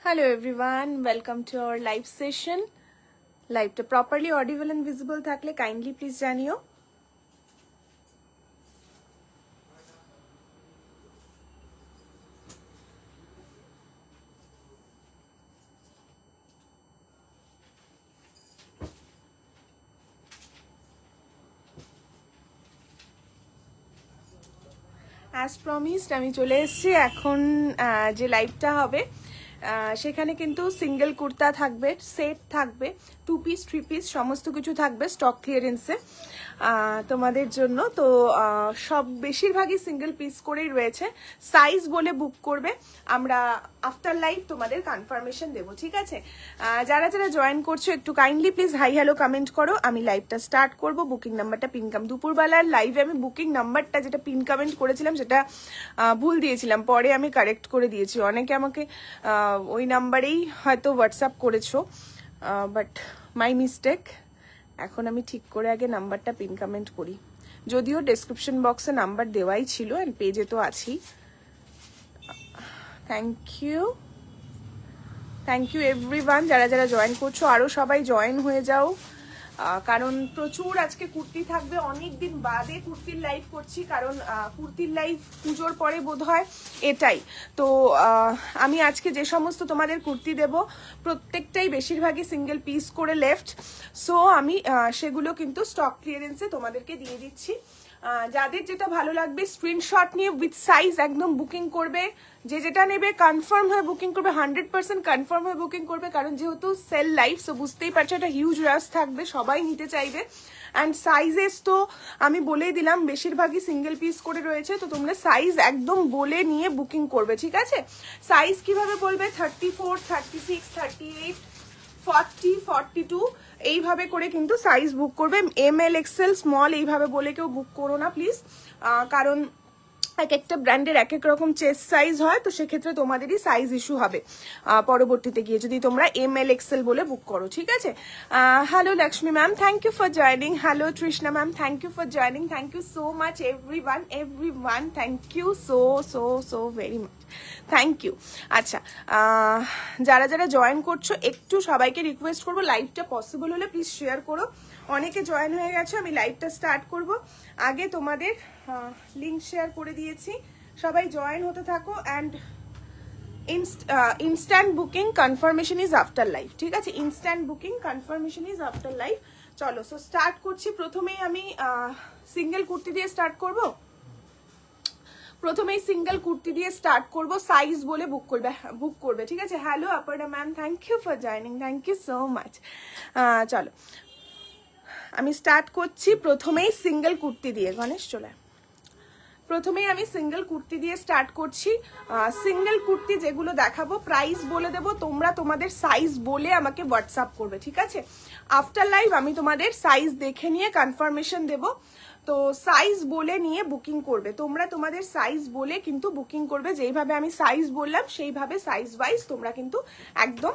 Hello everyone, welcome to our live session. Live to properly audible and visible থাকলে kindly please জানিও। As promised আমি চলে এসেছি এখন যে লাইভটা হবে সেখানে কিন্তু সিঙ্গেল কুর্তা থাকবে, সেট থাকবে, 2 পিস 3 পিস সমস্ত কিছু থাকবে স্টক ক্লিয়ারেন্সে তোমাদের জন্য। তো সব বেশিরভাগই সিঙ্গেল পিস করেই রয়েছে। সাইজ বলে বুক করবে, আমরা আফটার লাইভ তোমাদের কনফার্মেশন দেবো, ঠিক আছে? যারা যারা জয়েন করছো একটু kindly please hi hello comment করো। আমি লাইভটা স্টার্ট করব। বুকিং নাম্বারটা পিন কাম দুপুরবেলার লাইভে আমি বুকিং নাম্বারটা যেটা পিন কমেন্ট করেছিলাম সেটা ভুল দিয়েছিলাম, পরে আমি কারেক্ট করে দিয়েছি। অনেকে আমাকে ওই নাম্বারেই হয়তো হোয়াটসঅ্যাপ করেছো, বাট মাই মিস্টেক। এখন আমি ঠিক করে আগে নাম্বারটা পিন কমেন্ট করি, যদিও ডেসক্রিপশন বক্সে নাম্বার দেওয়াই ছিল অ্যান্ড পেজে তো আছি। থ্যাংক ইউ এভরিওয়ান, যারা যারা জয়েন করছো আরও সবাই জয়েন হয়ে যাও, কারণ প্রচুর আজকে কুর্তি থাকবে। অনেকদিন বাদে কুর্তির লাইভ করছি, কারণ কুর্তির লাইভ পুজোর পরে বোধ হয় এটাই। তো আমি আজকে যে সমস্ত তোমাদের কুর্তি দেব প্রত্যেকটাই বেশিরভাগই সিঙ্গেল পিস করে লেফট, সো আমি সেগুলো কিন্তু স্টক ক্লিয়ারেন্সে তোমাদেরকে দিয়ে দিচ্ছি। যাদের যেটা ভালো লাগবে স্ক্রিনশট নিয়ে উইথ সাইজ একদম বুকিং করবে। যে যেটা নেবে কনফার্ম হয়ে বুকিং করবে, 100% কনফার্ম হয়ে বুকিং করবে, কারণ যেহেতু সেল লাইভ সো বুঝতেই পারছো একটা হিউজ রাশ থাকবে, সবাই নিতে চাইবে। অ্যান্ড সাইজেস তো আমি বলেই দিলাম বেশিরভাগই সিঙ্গেল পিস করে রয়েছে, তো তোমরা সাইজ একদম বলে নিয়ে বুকিং করবে, ঠিক আছে? সাইজ কিভাবে বলবে? 34, 36, 38, 40, 42 এইভাবে করে কিন্তু সাইজ বুক করবে। ML XL স্মল এইভাবে বলে কেউ বুক করো না প্লিজ, কারণ এক একটা ব্র্যান্ডের এক এক রকম চেস্ট সাইজ হয়, তো সেক্ষেত্রে তোমাদেরই সাইজ ইস্যু হবে পরবর্তীতে গিয়ে যদি তোমরা ML XL বলে বুক করো, ঠিক আছে? Hello Lakshmi ma'am, thank you for joining. Hello Trishna ma'am, thank you for joining. Thank you so much everyone, thank you so very much, thank you. আচ্ছা, যারা যারা জয়েন করছো একটু সবাইকে রিকোয়েস্ট করবো লাইভটা পসিবল হলে প্লিজ শেয়ার করো। অনেকে জয়েন হয়ে গেছে, আমি লাইভটা স্টার্ট করব। আগে তোমাদের লিঙ্ক শেয়ার করে দিয়েছি, সবাই জয়েন হতে থাকো। And instant booking confirmation is after live, ঠিক আছে? Instant booking confirmation is after live. চলো, সো স্টার্ট করছি। প্রথমেই আমি সিঙ্গেল কুর্তি দিয়ে স্টার্ট করব। প্রথমেই সিঙ্গেল কুর্তি দিয়ে স্টার্ট করব, সাইজ বলে বুক করবে, ঠিক আছে? Hello Aparna ma'am, thank you for joining, thank you so much. চলো আমি স্টার্ট করছি প্রথমেই সিঙ্গেল কুর্তি দিয়ে। গণেশ চলে, প্রথমেই আমি সিঙ্গেল কুর্তি দিয়ে স্টার্ট করছি। সিঙ্গেল কুর্তি যেগুলো দেখাবো প্রাইস বলে দেবো, তোমরা তোমাদের সাইজ বলে আমাকে হোয়াটসঅ্যাপ করবে, ঠিক আছে? আফটার লাইভ আমি তোমাদের সাইজ দেখে নিয়ে কনফার্মেশন দেবো, তো সাইজ বলে নিয়ে বুকিং করবে। তোমরা তোমাদের সাইজ বলে কিন্তু বুকিং করবে, যেইভাবে আমি সাইজ বললাম সেইভাবে সাইজ ওয়াইজ তোমরা কিন্তু একদম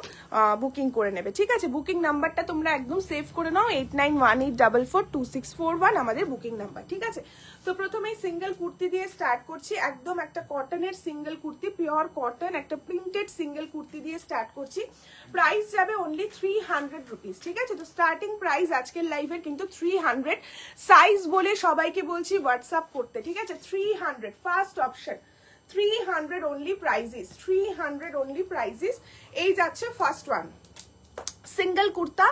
বুকিং করে নেবে, ঠিক আছে? বুকিং নাম্বারটা তোমরা একদম সেভ করে নাও, 8918442641 আমাদের বুকিং নাম্বার, ঠিক আছে? তো প্রথমেই সিঙ্গেল কুর্তি দিয়ে স্টার্ট করছি। একদম একটা কটনের সিঙ্গেল কুর্তি, পিওর কটন, একটা প্রিন্টেড সিঙ্গেল কুর্তি দিয়ে স্টার্ট করছি। প্রাইস যাবে অনলি 300 রুপিস, ঠিক আছে? তো স্টার্টিং প্রাইস আজকের লাইভের কিন্তু 300। সাইজ বলে সবাইকে বলছি হোয়াটসঅ্যাপ করতে, ঠিক আছে? 300 first option, 300 only prices, 300 only prices. এই যাচ্ছে first one single kurta,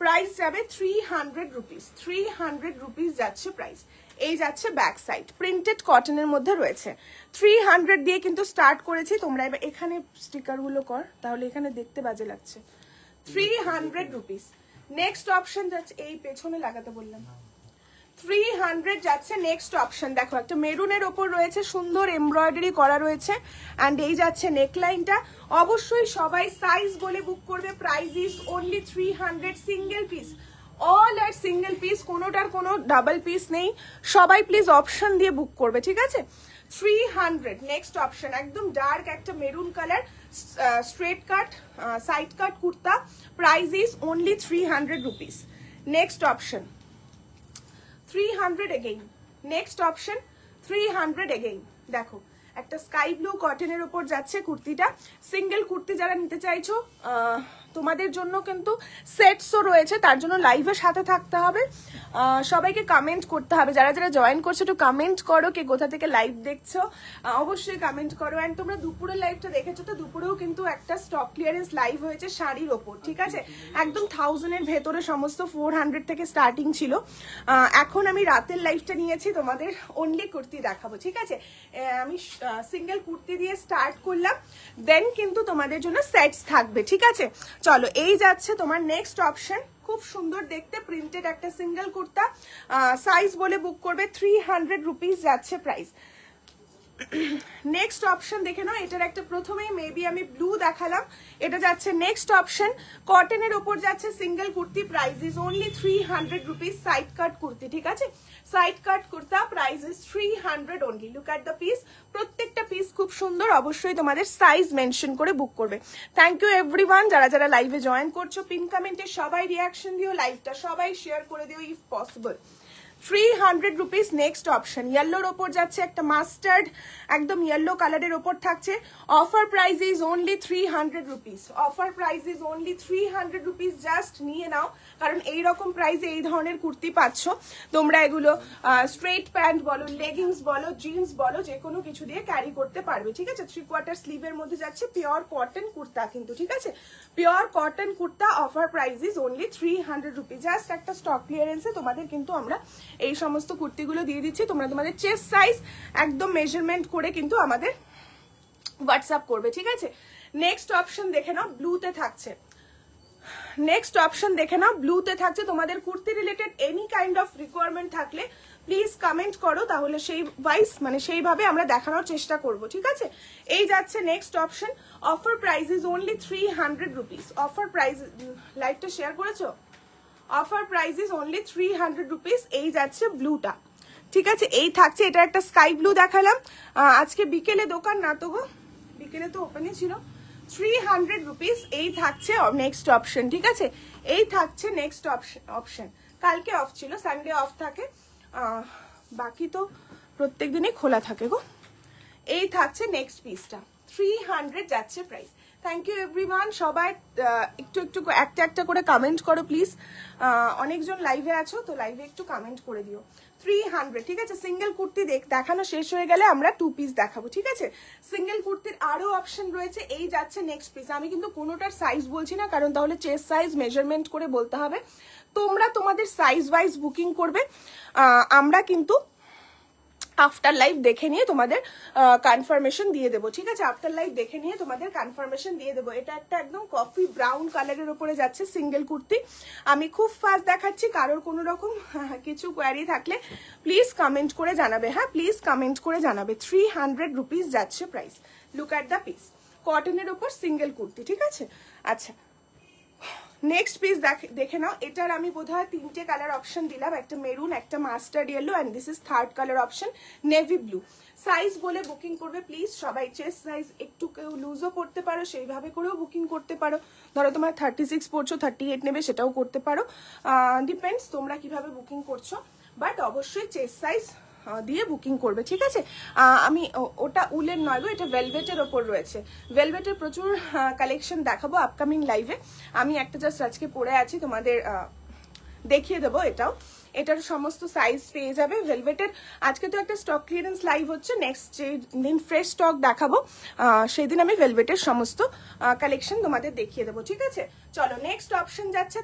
price যাবে 300 রুপিস, 300 রুপিস যাচ্ছে প্রাইস। এই যাচ্ছে ব্যাক সাইড, প্রিন্টেড কটনের মধ্যে রয়েছে। 300 দিয়ে কিন্তু স্টার্ট করেছি। তোমরা এবার এখানে স্টিকারগুলো কর, তাহলে এখানে দেখতে বাজে লাগছে। 300 রুপিস। নেক্সট অপশন যাচ্ছে, এই পেছনে লাগাতে বললাম, 300 যাচ্ছে নেক্সট অপশন। দেখো একটা মেরুনের ওপর রয়েছে, সুন্দর এমব্রয়ডারি করা রয়েছে, অ্যান্ড এই যাচ্ছে নেকলাইনটা। অবশ্যই সবাই সাইজ বলে বুক করবে। Price is only 300, single piece, all are single piece, কোনোটার কোনো ডাবল পিস নেই। সবাই প্লিজ অপশন দিয়ে বুক করবে, ঠিক আছে? 300 নেক্সট অপশন, একদম ডার্ক একটা maroon colour, straight cut side cut kurta, price is only 300 rupees. Next option 300 again, next option 300 again। দেখো একটা স্কাই ব্লু কটনের উপর যাচ্ছে কুর্তিটা। সিঙ্গেল কুর্তি যারা নিতে চাইছো তোমাদের জন্য কিন্তু সেটসও রয়েছে, তার জন্য লাইভের সাথে থাকতে হবে, সবাইকে কমেন্ট করতে হবে। যারা যারা জয়েন করছো একটু কমেন্ট করো, কে কোথা থেকে লাইভ দেখছো অবশ্যই কমেন্ট করো। অ্যান্ড তোমরা দুপুরের লাইভটা দেখেছো তো, দুপুরেও কিন্তু একটা স্টক ক্লিয়ারেন্স লাইভ হয়েছে শাড়ির ওপর, ঠিক আছে, একদম 1000-এর ভেতরে সমস্ত 400 থেকে স্টার্টিং ছিল। এখন আমি রাতের লাইভটা নিয়েছি তোমাদের অনলি কুর্তি দেখাবো, ঠিক আছে। আমি সিঙ্গেল কুর্তি দিয়ে স্টার্ট করলাম, দেন কিন্তু তোমাদের জন্য সেটস থাকবে, ঠিক আছে। চলো এই যাচ্ছে তোমার নেক্সট অপশন, খুব সুন্দর দেখতে প্রিন্টেড একটা সিঙ্গেল কুর্তা, সাইজ বলে বুক করবে, 300 রুপিস যাচ্ছে প্রাইস। নেক্সট অপশন দেখে নাও, এটার একটা প্রথমেই মেবি আমি ব্লু দেখালাম, এটা যাচ্ছে নেক্সট অপশন, কটনের উপর যাচ্ছে single kurti, price is only 300 rupees, side কাট কুর্তি, ঠিক আছে, side cut kurta, price is 300 only. Look at the piece, প্রত্যেকটা পিস খুব সুন্দর, অবশ্যই তোমাদের সাইজ মেনশন করে বুক করবে। থ্যাংক ইউ এভরিওয়ান যারা যারা লাইভে জয়েন করছো, পিন কমেন্টে সবাই রিয়াকশন দিও, লাইভটা সবাই শেয়ার করে দিও if possible. 300 rupees next option, ইয়েলোর ওপর যাচ্ছে একটা মাস্টার্ড, একদম ইয়েলো কালারের ওপর থাকছে, offer price is only 300 rupees, offer price is only 300 rupees, just নিয়ে নাও, কারণ এইরকম প্রাইসে এই ধরনের কুর্তি পাচ্ছ তোমরা, এগুলো স্ট্রেট প্যান্ট বলো, লেগিংস বলো, জিন্স বলো, যে কোনো কিছু দিয়ে ক্যারি করতে পারবে, ঠিক আছে। 3/4 স্লিভের মধ্যে যাচ্ছে, পিওর কটন কুর্তা কিন্তু, ঠিক আছে, pure cotton kurta, offer price is only 300 rupees, just একটা স্টক ক্লিয়ারেন্সে তোমাদের কিন্তু আমরা এই সমস্ত কুর্তিগুলো দিয়ে দিচ্ছি। তোমরা তোমাদের চেস্ট সাইজ একদম মেজারমেন্ট করে কিন্তু আমাদের হোয়াটসঅ্যাপ করবে, ঠিক আছে। নেক্সট অপশন দেখে নাও, ব্লুতে থাকছে, নেক্সট অপশন দেখে নাও, ব্লুতে থাকছে। তোমাদের kurti related any kind of requirement থাকলে প্লিজ কমেন্ট করো, তাহলে সেই ওয়াইজ মানে সেইভাবে আমরা দেখানোর চেষ্টা করব, ঠিক আছে। এই যাচ্ছে next option, offer price is only 300 rupees, offer price, লাইভটা শেয়ার করেছো, offer price is only 300 rupees. এই যাচ্ছে ব্লুটা, ঠিক আছে, এই থাকছে, এটা একটা স্কাই ব্লু দেখালাম, আজকে বিকেলে দোকান না তো গো, বিকেলে তো ওপেনই ছিল। 300 রুপিস এই থাকছে নেক্সট অপশন, ঠিক আছে, এই থাকছে নেক্সট অপশন। কালকে অফ ছিল, সানডে অফ থাকে, বাকি তো প্রত্যেক দিনই খোলা থাকে গো। এই থাকছে নেক্সট পিসটা, 300 যাচ্ছে প্রাইস। থ্যাংক ইউ এভরিওয়ান, সবাই একটু একটু একটা একটা করে কমেন্ট করো প্লিজ, অনেকজন লাইভে আছো তো লাইভে একটু কমেন্ট করে দিও। 300, ঠিক আছে। সিঙ্গেল কুর্তি দেখানো শেষ হয়ে গেলে আমরা 2 পিস দেখাবো, ঠিক আছে। সিঙ্গেল কুর্তির আরো অপশন রয়েছে, এই যাচ্ছে নেক্সট পিস। আমি কিন্তু কোনোটার সাইজ বলছি না, কারণ তাহলে চেস্ট সাইজ মেজারমেন্ট করে বলতে হবে, তোমরা তোমাদের সাইজ ওয়াইজ বুকিং করবে, আমরা কিন্তু আফটার লাইভ দেখে নিয়ে তোমাদের কনফার্মেশন দিয়ে দেবো, ঠিক আছে, আফটার লাইভ দেখে নিয়ে তোমাদের কনফার্মেশন দিয়ে দেবো। এটা একটা একদম কফি ব্রাউন কালারের উপরে যাচ্ছে সিঙ্গেল কুর্তি, আমি খুব ফাস্ট দেখাচ্ছি, কারোর কোনো রকম কিছু কোয়ারি থাকলে প্লিজ কমেন্ট করে জানাবে, হ্যাঁ প্লিজ কমেন্ট করে জানাবে। 300 রুপিস যাচ্ছে price. Look at the piece, কটনের উপর সিঙ্গেল কুর্তি, ঠিক আছে। আচ্ছা নেক্সট পিস দেখে নাও, এটার আমি বোধহয় 3টে কালার অপশন দিলাম, একটা মেরুন, একটা mustard yellow, and this is third colour option navy blue. Size বলে বুকিং করবে প্লিজ সবাই, চেস্ট সাইজ একটু কেউ লুজও করতে পারো, সেইভাবে করেও বুকিং করতে পারো, ধরো তোমার 36 পড়ছো 38 নেবে সেটাও করতে পারো, ডিপেন্ডস তোমরা কিভাবে বুকিং করছো, বাট অবশ্যই চেস্ট সাইজ দিয়ে বুকিং করবে, ঠিক আছে। আমি ওটা উলের নয় গো, এটা ভেলভেটের ওপর রয়েছে, ভেলভেটের প্রচুর কালেকশন দেখাবো আপকামিং লাইভে। আমি একটা জাস্ট আজকে পরে আছি, তোমাদের দেখিয়ে দেবো, এটার সমস্ত সাইজ পেয়ে যাবে ভেলভেটের। আজকে তো একটা স্টক ক্লিয়ারেন্স লাইভ হচ্ছে, নেক্সট যেদিন ফ্রেশ স্টক দেখাবো সেদিন আমি ভেলভেটের সমস্ত কালেকশন তোমাদের দেখিয়ে দেবো, ঠিক আছে। চলো নেক্সট অপশন যাচ্ছে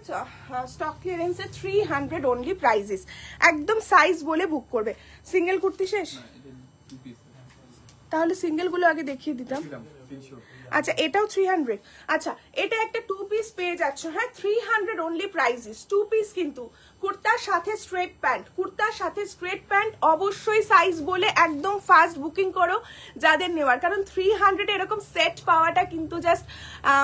স্টক ক্লিয়ারেন্সে 300 অনলি প্রাইজেস, একদম সাইজ বলে বুক করবে। সিঙ্গেল কুর্তি শেষ, তাহলে সিঙ্গেল গুলো আগে দেখিয়ে দিতাম। আচ্ছা এটাও 300, আচ্ছা এটা একটা 2 পিস পেয়ে যাচ্ছ, হ্যাঁ 300 অনলি প্রাইজেস, 2 পিস কিন্তু, কুর্তার সাথে স্ট্রেট প্যান্ট, কুর্তার সাথে স্ট্রেট প্যান্ট, অবশ্যই সাইজ বলে একদম ফাস্ট বুকিং করো যাদের নেওয়ার, কারণ 300 এরকম সেট পাওয়াটা কিন্তু জাস্ট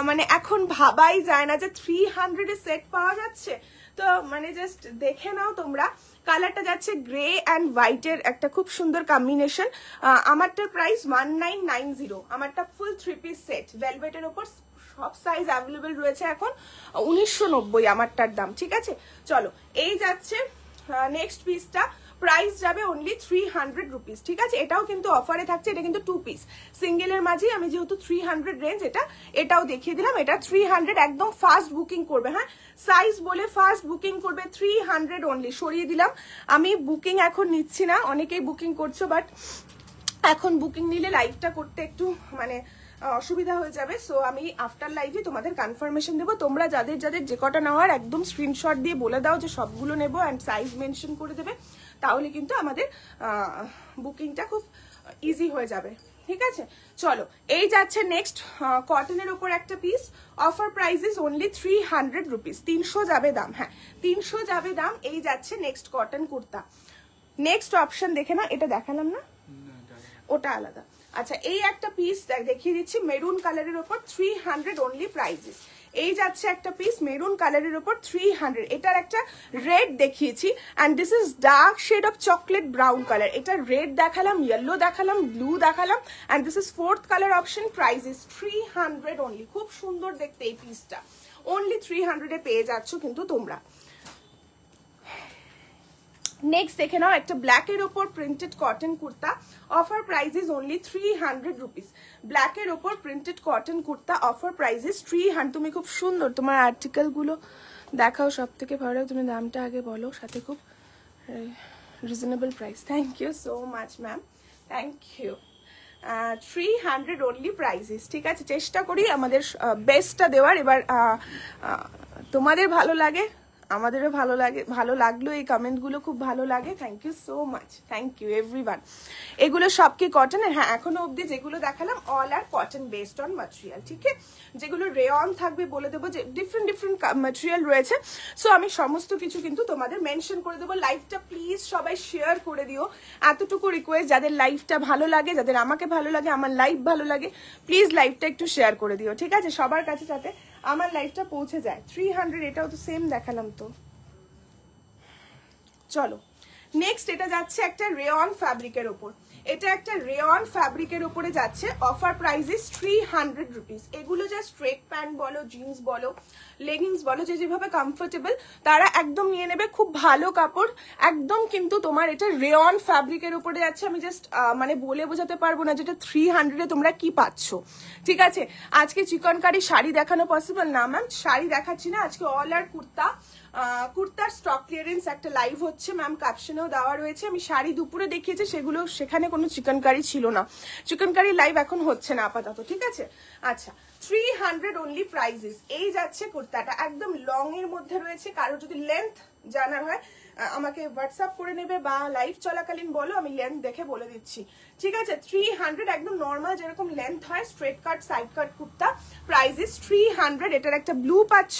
মানে এখন ভাবাই যায় না যে 300 এ সেট পাওয়া যাচ্ছে, তো মানে জাস্ট দেখে নাও তোমরা। কালারটা যাচ্ছে গ্রে অ্যান্ড হোয়াইটের একটা খুব সুন্দর কম্বিনেশন, আমারটার প্রাইস 1990, আমারটা ফুল 3 পিস সেট, ভেলভেটের ওপর সব সাইজ অ্যাভেলেবেল রয়েছে এখন, 1990 আমারটার দাম, ঠিক আছে। চলো এই যাচ্ছে নেক্সট পিসটা, প্রাইস যাবে অনলি 300 রুপিস, ঠিক আছে? এটাও কিন্তু অফারে থাকছে, এটা কিন্তু 2 পিস সিঙ্গেলের মাঝে আমি যেহেতু 300 রেঞ্জ এটাও দেখিয়ে দিলাম। এটা 300, একদম ফাস্ট বুকিং করবে, হ্যাঁ সাইজ বলে ফাস্ট বুকিং করবে, 300 অনলি। সরিয়ে দিলাম, আমি বুকিং এখন নিচ্ছি না, অনেকেই বুকিং করছো, বাট এখন বুকিং নিলে লাইভটা করতে একটু মানে অসুবিধা হয়ে যাবে। সো আমি আফটার লাইভে তোমাদের কনফার্মেশন দেবো। তোমরা যাদের যাদের যে কটা নেওয়ার একদম স্ক্রিনশট দিয়ে বলে দাও যে সবগুলো নেবো অ্যান্ড সাইজ মেনশন করে দেবে, তাহলে কিন্তু আমাদের বুকিংটা খুব ইজি হয়ে যাবে, ঠিক আছে? চলো, এই যাচ্ছে নেক্সট কটনের ওপর একটা piece, offer prices only 300 rupees, 300 যাবে দাম, হ্যাঁ 300 যাবে দাম। এই যাচ্ছে next cotton kurta. Next option দেখে না, এটা দেখালাম না, ওটা আলাদা। আচ্ছা, এই একটা পিস দেখিয়ে দিচ্ছি মেরুন কালারের ওপর, 300 অনলি প্রাইসেস। এই যাচ্ছে একটা পিস মেরুন কালারের ওপর 300, এটার একটা রেড দেখিয়েছি and this is dark shade of chocolate brown colour. এটা রেড দেখালাম, ইয়েলো দেখালাম, ব্লু দেখালাম and this is fourth colour option. Price is 300 only. খুব সুন্দর দেখতে এই পিসটা, অনলি 300 পেয়ে যাচ্ছ কিন্তু তোমরা। নেক্সট দেখে নাও একটা ব্ল্যাকের ওপর printed cotton kurta, offer price is only 300 rupees. ব্ল্যাকের ওপর printed cotton kurta, offer price is 300। তুমি খুব সুন্দর, তোমার আর্টিকেল গুলো দেখাও সব থেকে ভালো, তুমি দামটা আগে বলো, সাথে খুব reasonable price. Thank you so much ma'am, thank you. 300 only prices, ঠিক আছে? চেষ্টা করি আমাদের বেস্টটা দেওয়ার। এবার তোমাদের ভালো লাগে, আমাদেরও ভালো লাগে, ভালো লাগলো, এই কমেন্টগুলো খুব ভালো লাগে। Thank you so much, thank you everyone. এগুলো সব কি কটনের? হ্যাঁ, এখনো অবধি যেগুলো দেখালাম all are cotton based on material, ঠিক আছে? যেগুলো রেয়ন থাকবে বলে দেবো যে ডিফারেন্ট ডিফারেন্ট ম্যাটেরিয়াল রয়েছে। সো আমি সমস্ত কিছু কিন্তু তোমাদের মেনশন করে দেবো। লাইভটা প্লিজ সবাই শেয়ার করে দিও, এতটুকু রিকোয়েস্ট। যাদের লাইভটা ভালো লাগে, যাদের আমাকে ভালো লাগে, আমার লাইভ ভালো লাগে, প্লিজ লাইভটা একটু শেয়ার করে দিও, ঠিক আছে? সবার কাছে যাতে আমার লাইভটা পৌঁছে যায়। 300, এটাও তো সেম দেখালাম তো। চলো নেক্সট, এটা যাচ্ছে একটা রেয়ন ফ্যাব্রিকের ওপর, এটা একটা রেয়ন ফ্যাব্রিকের উপরে যাচ্ছে, অফার প্রাইস ইজ 300 রুপিস। এগুলো যা স্ট্রেট প্যান্ট বলো, জিন্স বলো, লেগিংস বলো, যে যেভাবে কমফোর্টেবল তারা একদম নিয়ে নেবে। খুব ভালো কাপড় একদম, কিন্তু তোমার এটা রেয়ন ফ্যাব্রিকের উপরে যাচ্ছে। আমি জাস্ট মানে বলে বোঝাতে পারবো না যেটা 300-এ তোমরা কি পাচ্ছ, ঠিক আছে? আজকে চিকনকারি শাড়ি দেখানো পসিবল না ম্যাম, শাড়ি দেখাচ্ছি না আজকে, অল আর কুর্তা। কুর্তার স্টক ক্লিয়ারেন্স একটা লাইভ হচ্ছে ম্যাম, ক্যাপশনেও দেওয়া রয়েছে। আমি শাড়ি দুপুরে দেখিয়েছি, সেগুলো সেখানে কোনো চিকেনকারি ছিল না, চিকেনকারি লাইভ এখন হচ্ছে না আপাতত, ঠিক আছে? আচ্ছা, 300 অনলি প্রাইসেস। এই যাচ্ছে কুর্তাটা, একদম লং এর মধ্যে রয়েছে। কারো যদি লেন্থ জানার হয় আমাকে হোয়াটসঅ্যাপ করে নেবে বা লাইভ চলাকালীন বলো, আমি লেন্থ দেখে বলে দিচ্ছি, ঠিক আছে? 300, একদম নর্মাল যেরকম লেন্থ হয়, straight cut side cut kurta, price is 300। এটার একটা ব্লু পাচ্ছ,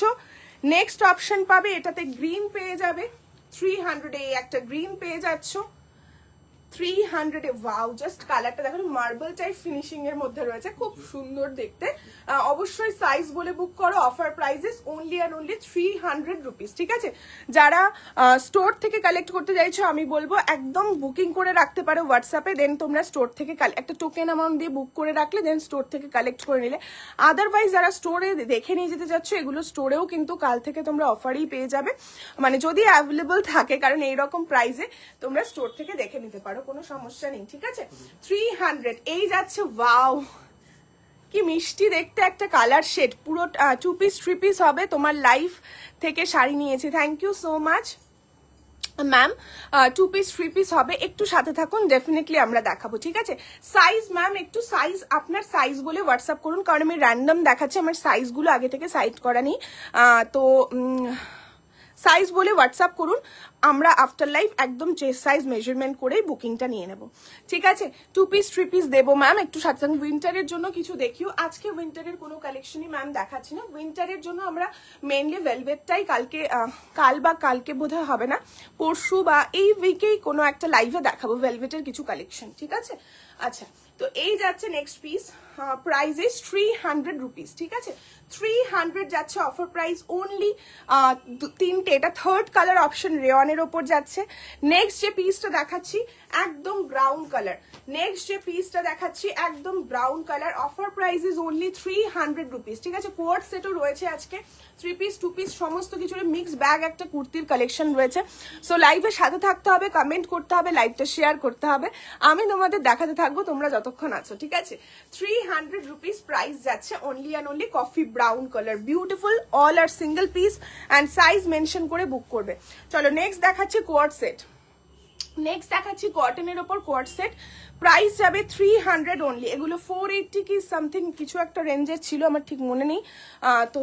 নেক্সট অপশন পাবে এটাতে গ্রিন পেয়ে যাবে। 300-এ একটা গ্রিন পেয়ে যাচ্ছ, 300-এ। ওয়াও, জাস্ট কালারটা দেখো, মার্বেল টাইপ ফিনিশিং এর মধ্যে রয়েছে, খুব সুন্দর দেখতে। অবশ্যই সাইজ বলে বুক করো। Offer prices only and only 300 rupees, ঠিক আছে? যারা স্টোর থেকে কালেক্ট করতে চাইছো, আমি বলবো একদম বুকিং করে রাখতে পারো হোয়াটসঅ্যাপে, দেন তোমরা স্টোর থেকে একটা টোকেন অ্যামাউন্ট দিয়ে বুক করে রাখলে দেন স্টোর থেকে কালেক্ট করে নিলে। আদারওয়াইজ যারা স্টোরে দেখে নিয়ে যেতে চাচ্ছ, এগুলো স্টোরেও কিন্তু কাল থেকে তোমরা অফারই পেয়ে যাবে, মানে যদি অ্যাভেলেবল থাকে, কারণ এইরকম প্রাইসে তোমরা স্টোর থেকে দেখে নিতে পারো, কোনো সমস্যা নেই, ঠিক আছে? 300। এই যাচ্ছে, ওয়াও কি মিষ্টি দেখতে একটা কালার শেড, পুরো 2 পিস 3 পিস হবে। তোমার লাইফ থেকে শাড়ি নিয়েছি, thank you so much ma'am. 2 piece 3 piece হবে, একটু সাথে থাকুন, ডেফিনেটলি আমরা দেখাবো, ঠিক আছে? সাইজ ম্যাম, একটু সাইজ, আপনার সাইজ বলে হোয়াটসঅ্যাপ করুন, কারণ আমি র্যান্ডম দেখাচ্ছি, আমার সাইজগুলো আগে থেকে সাইড করা নেই। তো সাইজ বলে হোয়াটসঅ্যাপ করুন, আমরা আফটার লাইভ একদম চেস্ট সাইজ মেজারমেন্ট করেই বুকিংটা নিয়ে নেব, ঠিক আছে? 2 পিস 3 পিস দেবো ম্যাম, একটু সাথে থাকুন। উইন্টারের জন্য কিছু দেখিও, আজকে উইন্টারের কোনো কালেকশনই ম্যাম দেখাচ্ছি না। উইন্টারের জন্য আমরা মেনলি ভেলভেটটাই কালকে, কাল বা কালকে বোধহয় হবে না, পরশু বা এই উইকেই কোনো একটা লাইভে দেখাবো ভেলভেটের কিছু কালেকশন, ঠিক আছে? আচ্ছা, তো এই যাচ্ছে next piece, price is 300 rupees, ঠিক আছে 300 যাচ্ছে অফার প্রাইস অনলি। তিনটে, এটা থার্ড কালার অপশন রেয়নের ওপর যাচ্ছে। নেক্সট যে পিসটা দেখাচ্ছি একদম ব্রাউন কালার, নেক্সট যে পিসটা দেখাচ্ছি একদম brown colour, offer price is only 300 rupees, ঠিক আছে। কোয়ার্ড সেটও রয়েছে আজকে, 3 পিস 2 পিস সমস্ত কিছুর মিক্স ব্যাগ একটা কুর্তির কালেকশন রয়েছে। সো লাইভের সাথে থাকতে হবে, কমেন্ট করতে হবে, লাইভটা শেয়ার করতে হবে, আমি তোমাদের দেখাতে থাকবো তোমরা যতক্ষণ আছো, ঠিক আছে। 300 রুপিস প্রাইস যাচ্ছে only and only, coffee brown colour, beautiful, all are single piece and size mention করে বুক করবে। চলো নেক্সট দেখাচ্ছি কোয়ার্ড সেট, নেক্সট দেখাচ্ছি কটনের ওপর কোয়ার্ড সেট, প্রাইস যাবে 300 অনলি। এগুলো 480 কি সামথিং কিছু একটা রেঞ্জের ছিল, আমার ঠিক মনে নেই। তো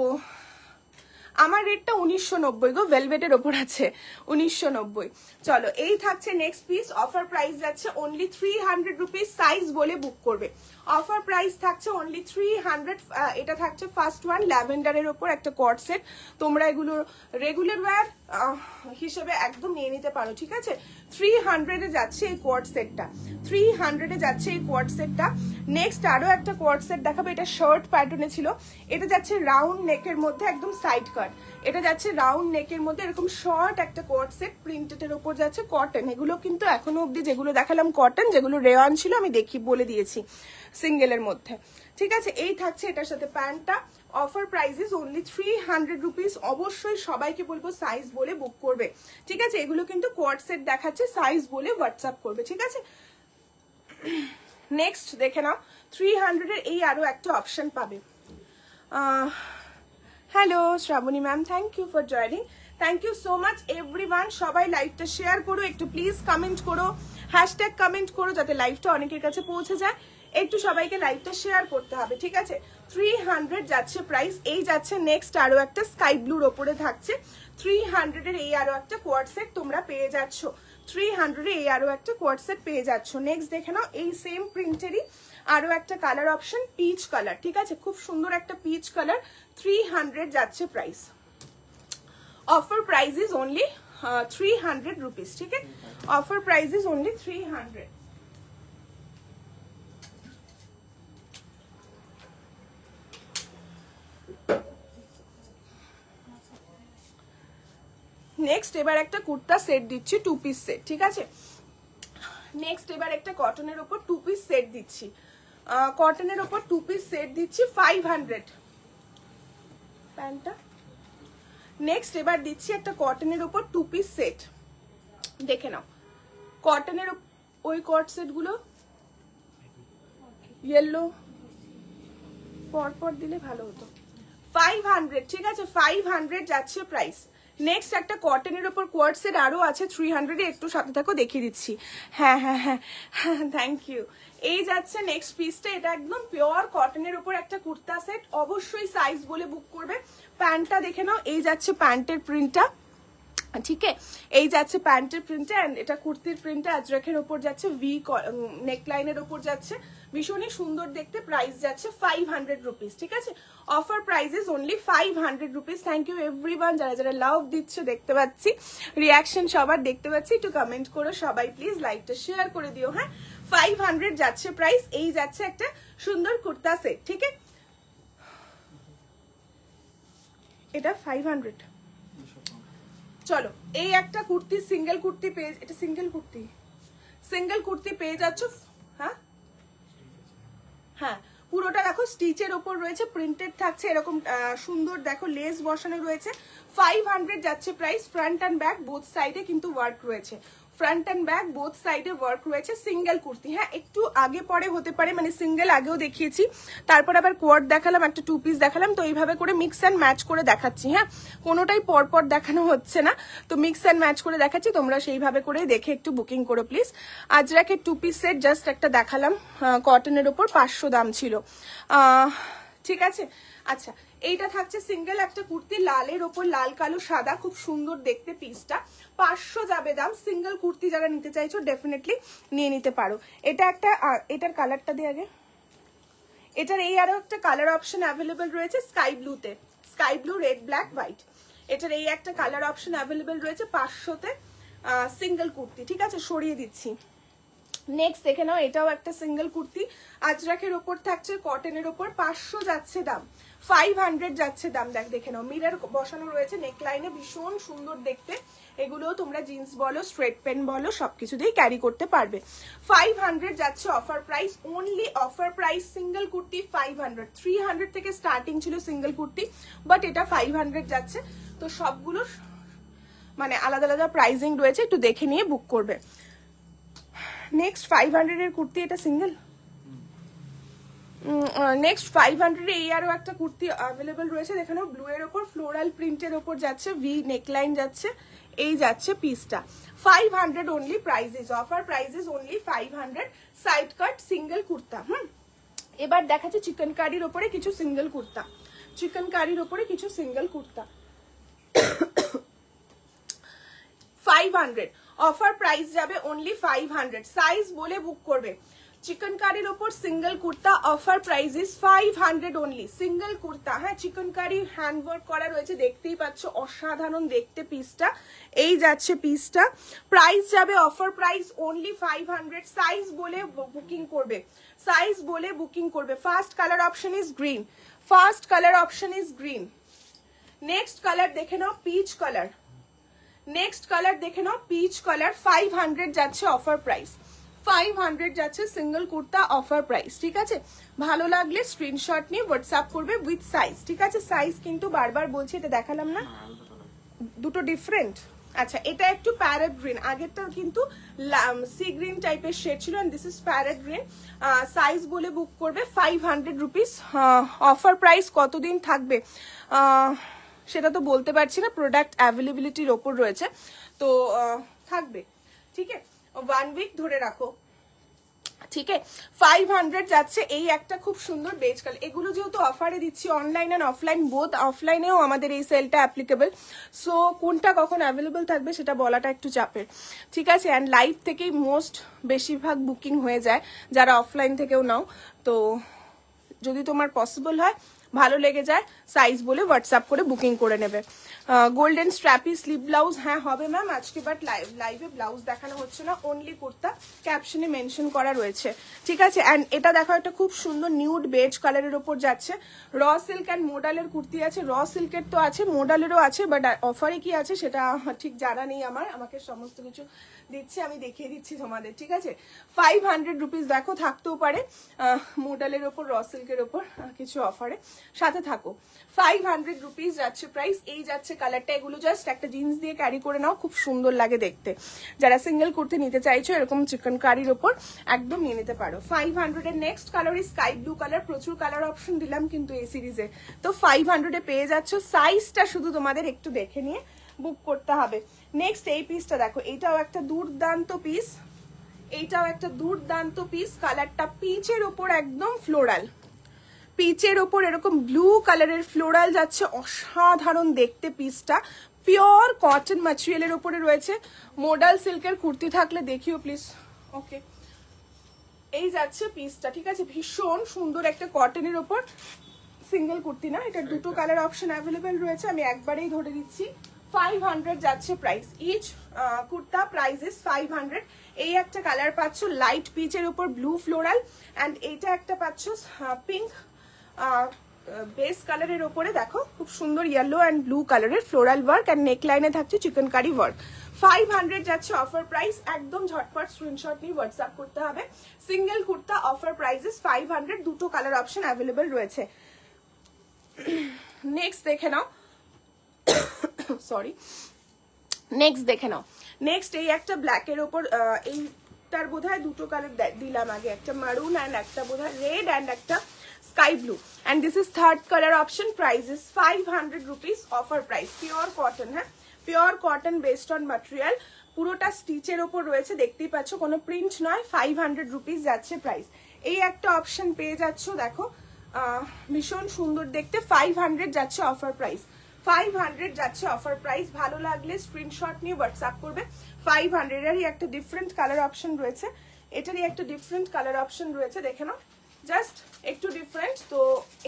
আমার রেটটা 1990 গো, ভেলভেটের ওপর আছে 1990। চলো এই থাকছে নেক্সট পিস, অফার প্রাইস যাচ্ছে অনলি 300 রুপিস, সাইজ বলে বুক করবে। অফার প্রাইস থাকছে অনলি 300। এটা থাকছে ফার্স্ট ওয়ান ল্যাভেন্ডারের ওপর একটা কর্ড সেট, তোমরা এগুলো রেগুলার ওয়্যার হিসেবে একদম নিয়ে নিতে পারো, ঠিক আছে। 300 এ যাচ্ছে এই কোয়ার্ড সেটটা, 300 এ যাচ্ছে এই কোয়ার্ড সেটটা। নেক্সট আরো একটা কোয়ার্ড সেট দেখাবো, এটা শার্ট প্যাটার্নে ছিল, এটা যাচ্ছে রাউন্ড নেকের মধ্যে একদম সাইড কাট, এটা যাচ্ছে রাউন্ড নেকের মধ্যে এরকম শর্ট একটা কোয়ার্ড সেট, প্রিন্টেড ওপর যাচ্ছে কটন। এগুলো কিন্তু এখনো অব্দি যেগুলো দেখালাম কটন, যেগুলো রেয়ন ছিল আমি বলে দিয়েছি সিঙ্গেলের মধ্যে, ঠিক আছে। এই থাকছে এটার সাথে প্যান্টটা, offer price is only 300 rupees. অবশ্যই সবাইকে বলবো সাইজ বলে বুক করবে, ঠিক আছে। এগুলো কিন্তু কোয়ার্ড সেট দেখাচ্ছে, সাইজ বলে হোয়াটসঅ্যাপ করবে, ঠিক আছে। নেক্সট দেখে নাও, 300 এর এই আরো একটা অপশন পাবে। Hello Shrabani ma'am, thank you for joining, thank you so much everyone. সবাই লাইভটা শেয়ার করো, একটু প্লিজ কমেন্ট করো, হ্যাশট্যাগ কমেন্ট করো, যাতে লাইভটা অনেকের কাছে পৌঁছে যায়। একটু সবাইকে লাইভটা শেয়ার করতে হবে, ঠিক আছে। 300 যাচ্ছে প্রাইস। এই যাচ্ছে নেক্সট আরো একটা স্কাই ব্লুর ওপরে থাকছে 300 এর এই আরো একটা কোয়ার্ড সেট তোমরা পেয়ে যাচ্ছ, 300 এ এই আরো একটা কোয়ার্ড সেট পেয়ে যাচ্ছ। নেক্সট দেখে নাও, এই সেম প্রিন্টেরই আরো একটা কালার অপশন, পিচ কালার, ঠিক আছে, খুব সুন্দর একটা পিচ কালার, 300 যাচ্ছে price. Offer price is only 300 rupees, ঠিক আছে। Offer price is only 300। Next এবার একটা কুর্তা সেট দিচ্ছি, 2 পিস সেট, ঠিক আছে। নেক্সট এবার একটা কটনের ওপর 2 পিস সেট দিচ্ছি, কটনের ওপর 2 পিস সেট দিচ্ছি 500 প্যান্টটা। নেক্সট এবার দিচ্ছি একটা কটনের ওপর 2 পিস সেট, দেখে নাও কটনের ওই কট সেট গুলো ইয়েলো পরপর দিলে ভালো হতো। 500, ঠিক আছে, 500 যাচ্ছে প্রাইস। নেক্সট একটা কটনের ওপর কোয়ার্ড সেট আরো আছে 300 এ, একটু সাথে থাকো দেখিয়ে দিচ্ছি। হ্যাঁ হ্যাঁ হ্যাঁ, থ্যাংক ইউ। এই যাচ্ছে নেক্সট পিসটা, এটা একদম পিওর কটনের ওপর একটা কুর্তা সেট, অবশ্যই সাইজ বলে বুক করবে। প্যান্টটা দেখে নাও, এই যাচ্ছে প্যান্টের প্রিন্টটা, ঠিক আছে, এই যাচ্ছে প্যান্টের প্রিন্টে, এন্ড এটা কুর্তির প্রিন্টে আজরাকের ওপর যাচ্ছে, ভি নেকলাইনের ওপর যাচ্ছে, ভীষণই সুন্দর দেখতে। প্রাইস যাচ্ছে 500 রুপিস, ঠিক আছে। Offer price is only 500 rupees. Thank you everyone, যারা যারা লাভ দিচ্ছে দেখতে পাচ্ছি, রিয়াকশন সবার দেখতে পাচ্ছি, একটু কমেন্ট করো সবাই প্লিজ, লাইকটা শেয়ার করে দিও। হ্যাঁ, 500 যাচ্ছে প্রাইস। এই যাচ্ছে একটা সুন্দর কুর্তা সেট, ঠিক আছে, এটা 500। চলো এই একটা কুর্তি, সিঙ্গেল কুর্তি পেয়ে, এটা সিঙ্গেল কুর্তি পেয়ে যাচ্ছ। হ্যাঁ হ্যাঁ, পুরোটা দেখো স্টিচের ওপর রয়েছে, প্রিন্টেড থাকছে এরকম সুন্দর, দেখো লেস বসানো রয়েছে। 500 যাচ্ছে price. Front and back both সাইডে কিন্তু ওয়ার্ক রয়েছে, ফ্রন্ট অ্যান্ড ব্যাক বোথ সাইডে ওয়ার্ক রয়েছে। সিঙ্গেল কুর্তি, হ্যাঁ একটু আগে পরে হতে পারে, মানে সিঙ্গেল আগেও দেখিয়েছি, তারপর আবার কোয়ার্ড দেখালাম, একটা 2 পিস দেখালাম, তো এইভাবে করে মিক্স অ্যান্ড ম্যাচ করে দেখাচ্ছি। হ্যাঁ, কোনোটাই পরপর দেখানো হচ্ছে না, তো মিক্স অ্যান্ড ম্যাচ করে দেখাচ্ছি, তোমরা সেইভাবে করে দেখে একটু বুকিং করো প্লিজ। আজরাকের 2 পিস সেট জাস্ট একটা দেখালাম, কটনের ওপর 500 দাম ছিল, ঠিক আছে। আচ্ছা, এইটা থাকছে সিঙ্গেল একটা কুর্তি, লালের ওপর লাল কালো সাদা, খুব সুন্দর দেখতে পিসটা, 500 যাবে দাম। সিঙ্গেল কুর্তি যারা নিতে চাইছো ডেফিনেটলি নিয়ে নিতে পারো। এটা একটা, এটার কালারটা দিয়ে আগে, এটার এই আরো একটা কালার অপশন অ্যাভেলেবেল রয়েছে স্কাই ব্লুতে, sky blue, red, black, white, এটার এই একটা কালার অপশন অ্যাভেলেবেল রয়েছে 500-তে, সিঙ্গেল কুর্তি, ঠিক আছে। সরিয়ে দিচ্ছি, নেক্সট দেখে নাও, এটাও একটা সিঙ্গেল কুর্তি, আজরাকের ওপর থাকছে, কটনের ওপর, 500 যাচ্ছে দাম, 500 যাচ্ছে দাম। দেখে নাও, মিরর বসানো রয়েছে নেকলাইনে, ভীষণ সুন্দর দেখতে। এগুলো তোমরা জিন্স বলো, স্ট্রেট প্যান্ট বলো, সবকিছুতেই ক্যারি করতে পারবে। 500 যাচ্ছে offer price, only offer price. Single kurti 500, 300 থেকে স্টার্টিং ছিল সিঙ্গেল কুর্তি, বাট এটা 500 যাচ্ছে। তো সবগুলো মানে আলাদা আলাদা প্রাইসিং রয়েছে, একটু দেখে নিয়ে বুক করবে। নেক্সট 500 এর কুর্তি, এটা সিঙ্গেল। নেক্সট 500 এই আরো একটা কুর্তি অ্যাভেলেবল রয়েছে, দেখে নাও, ব্লু এর ওপর ফ্লোরাল প্রিন্টের ওপর যাচ্ছে, ভি নেকলাইন যাচ্ছে, এই যাচ্ছে পিসটা। 500 only prices, offer prices only 500, side কাট সিঙ্গেল কুর্তা। এবার দেখাচ্ছে চিকেন কারির ওপরে কিছু সিঙ্গেল কুর্তা, চিকেন কারির ওপরে কিছু সিঙ্গেল কুর্তা। 500 অফার প্রাইস যাবে অনলি 500, সাইজ বলে বুক করবে। চিকেন কারির ওপর single kurta, offer price is 500 only, single kurta. হ্যাঁ, চিকেন কারি হ্যান্ডওয়ার্ক করা রয়েছে, দেখতেই পাচ্ছ, অসাধারণ দেখতে পিসটা, এই যাচ্ছে পিসটা। প্রাইস যাবে অফার প্রাইস অনলি 500, সাইজ বলে বুকিং করবে, সাইজ বলে বুকিং করবে। First colour option is green, first colour option is green. Next colour দেখে নাও, পিচ কালার। নেক্সট কালার দেখে নাও, পিচ কালার, 500 যাচ্ছে অফার প্রাইস, 500 যাচ্ছে সিঙ্গেল কুর্তা, অফার প্রাইস। ঠিক আছে, ভালো লাগলে স্ক্রিনশট নিয়ে হোয়াটসঅ্যাপ করবে উইথ সাইজ। ঠিক আছে, সাইজ কিন্তু বারবার বলছি, এটা দেখালাম না, দুটো ডিফারেন্ট। আচ্ছা, এটা একটু প্যারেট গ্রিন, আগেরটা কিন্তু সি গ্রিন টাইপের শেড ছিল, and this is parrot green. Size বলে বুক করবে 500 রুপিস। অফার প্রাইস কতদিন থাকবে সেটা তো বলতে পারছি না, প্রোডাক্ট অ্যাভেলেবিলিটির ওপর রয়েছে, তো থাকবে। ঠিক আছে, 1 উইক ধরে রাখো। ঠিক আছে, 500 যাচ্ছে এই একটা খুব সুন্দর বেজ কালার। এগুলো যেহেতু অফারে দিচ্ছি, অনলাইন এন্ড অফলাইন বোথ, অফলাইনেও আমাদের এই সেলটা অ্যাপ্লিকেবল, সো কোনটা কখন অ্যাভেলেবল থাকবে সেটা বলাটা একটু চাপের। ঠিক আছে, অ্যান্ড লাইভ থেকেই মোস্ট বেশিরভাগ বুকিং হয়ে যায়, যারা অফলাইন থেকেও নাও। তো যদি তোমার পসিবল হয়, ভালো লেগে যায়, সাইজ বলে হোয়াটসঅ্যাপ করে বুকিং করে নেবে। গোল্ডেন স্ট্র্যাপি স্লিভ ব্লাউজ, হ্যাঁ হবে ম্যাম আজকে, বাট লাইভে ব্লাউজ দেখানো হচ্ছে না, অনলি কুর্তা, ক্যাপশনে মেনশন করা রয়েছে। ঠিক আছে, অ্যান্ড এটা দেখো, একটা খুব সুন্দর নিউড বেজ কালারের ওপর যাচ্ছে, র সিল্ক অ্যান্ড মোডালের কুর্তি আছে। র সিল্কের তো আছে, মোডালেরও আছে, বাট অফারে কি আছে সেটা ঠিক জানা নেই আমার, আমাকে সমস্ত কিছু দিচ্ছে, আমি দেখিয়ে দিচ্ছি তোমাদের। ঠিক আছে, 500 রুপিস, দেখো থাকতেও পারে মোডালের ওপর, র সিল্কের ওপর কিছু অফারে, সাথে থাকো। 500 রুপিস যাচ্ছে প্রাইস, এই যাচ্ছে কালারটা। এগুলো জাস্ট একটা জিন্স দিয়ে ক্যারি করে নাও, খুব সুন্দর লাগে দেখতে। যারা সিঙ্গেল কুর্তি নিতে চাইছো এরকম চিকেন কারির ওপর, একদম নিয়ে নিতে পারো। 500 এর next colour is sky blue colour. প্রচুর কালার অপশন দিলাম কিন্তু এই সিরিজে, তো 500 এ পেয়ে যাচ্ছ। সাইজটা শুধু তোমাদের একটু দেখে নিয়ে বুক করতে হবে। নেক্সট এই পিসটা দেখো, এইটাও একটা দুর্দান্ত পিস, এইটাও একটা দুর্দান্ত পিস। কালারটা পিচের ওপর একদম ফ্লোরাল, পিচের ওপর এরকম ব্লু কালারের ফ্লোরাল যাচ্ছে, অসাধারণ দেখতে পিসটা। পিওর কটন ম্যাটেরিয়ালের উপরে রয়েছে। মোডাল সিল্কের কুর্তি থাকলে দেখিও প্লিজ। ওকে, এই যাচ্ছে পিসটা। ঠিক আছে, ভীষণ সুন্দর একটা কটনের ওপর সিঙ্গেল কুর্তি না, এটা দুটো কালার অপশন অ্যাভেলেবেল রয়েছে, আমি একবারেই ধরে দিচ্ছি। 500 যাচ্ছে price, each kurta price is 500। এই একটা কালার পাচ্ছ লাইট পিচের উপর ব্লু ফ্লোরাল, অ্যান্ড এইটা একটা পাচ্ছ পিঙ্ক বেস কালারের ওপরে, দেখো খুব সুন্দর ইয়েলো অ্যান্ড ব্লু কালারের ফ্লোরাল ওয়ার্ক, অ্যান্ড নেকলাইনে থাকছে চিকেন কারি ওয়ার্ক। 500 যাচ্ছে অফার প্রাইস, একদম ঝটপট স্ক্রিনশট নিয়ে হোয়াটসঅ্যাপ করতে হবে। Single kurta offer price is 500, দুটো কালার অপশন অ্যাভেলেবেল রয়েছে। নেক্সট দেখে নাও, সরি, নেক্সট দেখে নাও। নেক্সট এই একটা ব্ল্যাকের ওপর, এইটার বোধহয় দুটো কালার দিলাম আগে, একটা মারুন অ্যান্ড একটা বোধহয় রেড অ্যান্ড একটা sky blue, and this is third colour option. Price is 500 rupees, offer price. Pure cotton, হ্যাঁ pure cotton based on material, পুরোটা স্টিচের ওপর রয়েছে, দেখতেই পাচ্ছ, কোনো প্রিন্ট নয়। 500 রুপিস যাচ্ছে প্রাইস। এই একটা অপশন পেয়ে যাচ্ছ, দেখো ভীষণ সুন্দর দেখতে। 500 যাচ্ছে অফার প্রাইস, 500 যাচ্ছে অফার প্রাইস। ভালো লাগলে স্ক্রিনশট নিয়ে হোয়াটসঅ্যাপ করবে। 500 এরই একটা ডিফারেন্ট কালার অপশন রয়েছে, এটারই একটা ডিফারেন্ট কালার অপশন রয়েছে, দেখে নাও, জাস্ট একটু ডিফারেন্ট, তো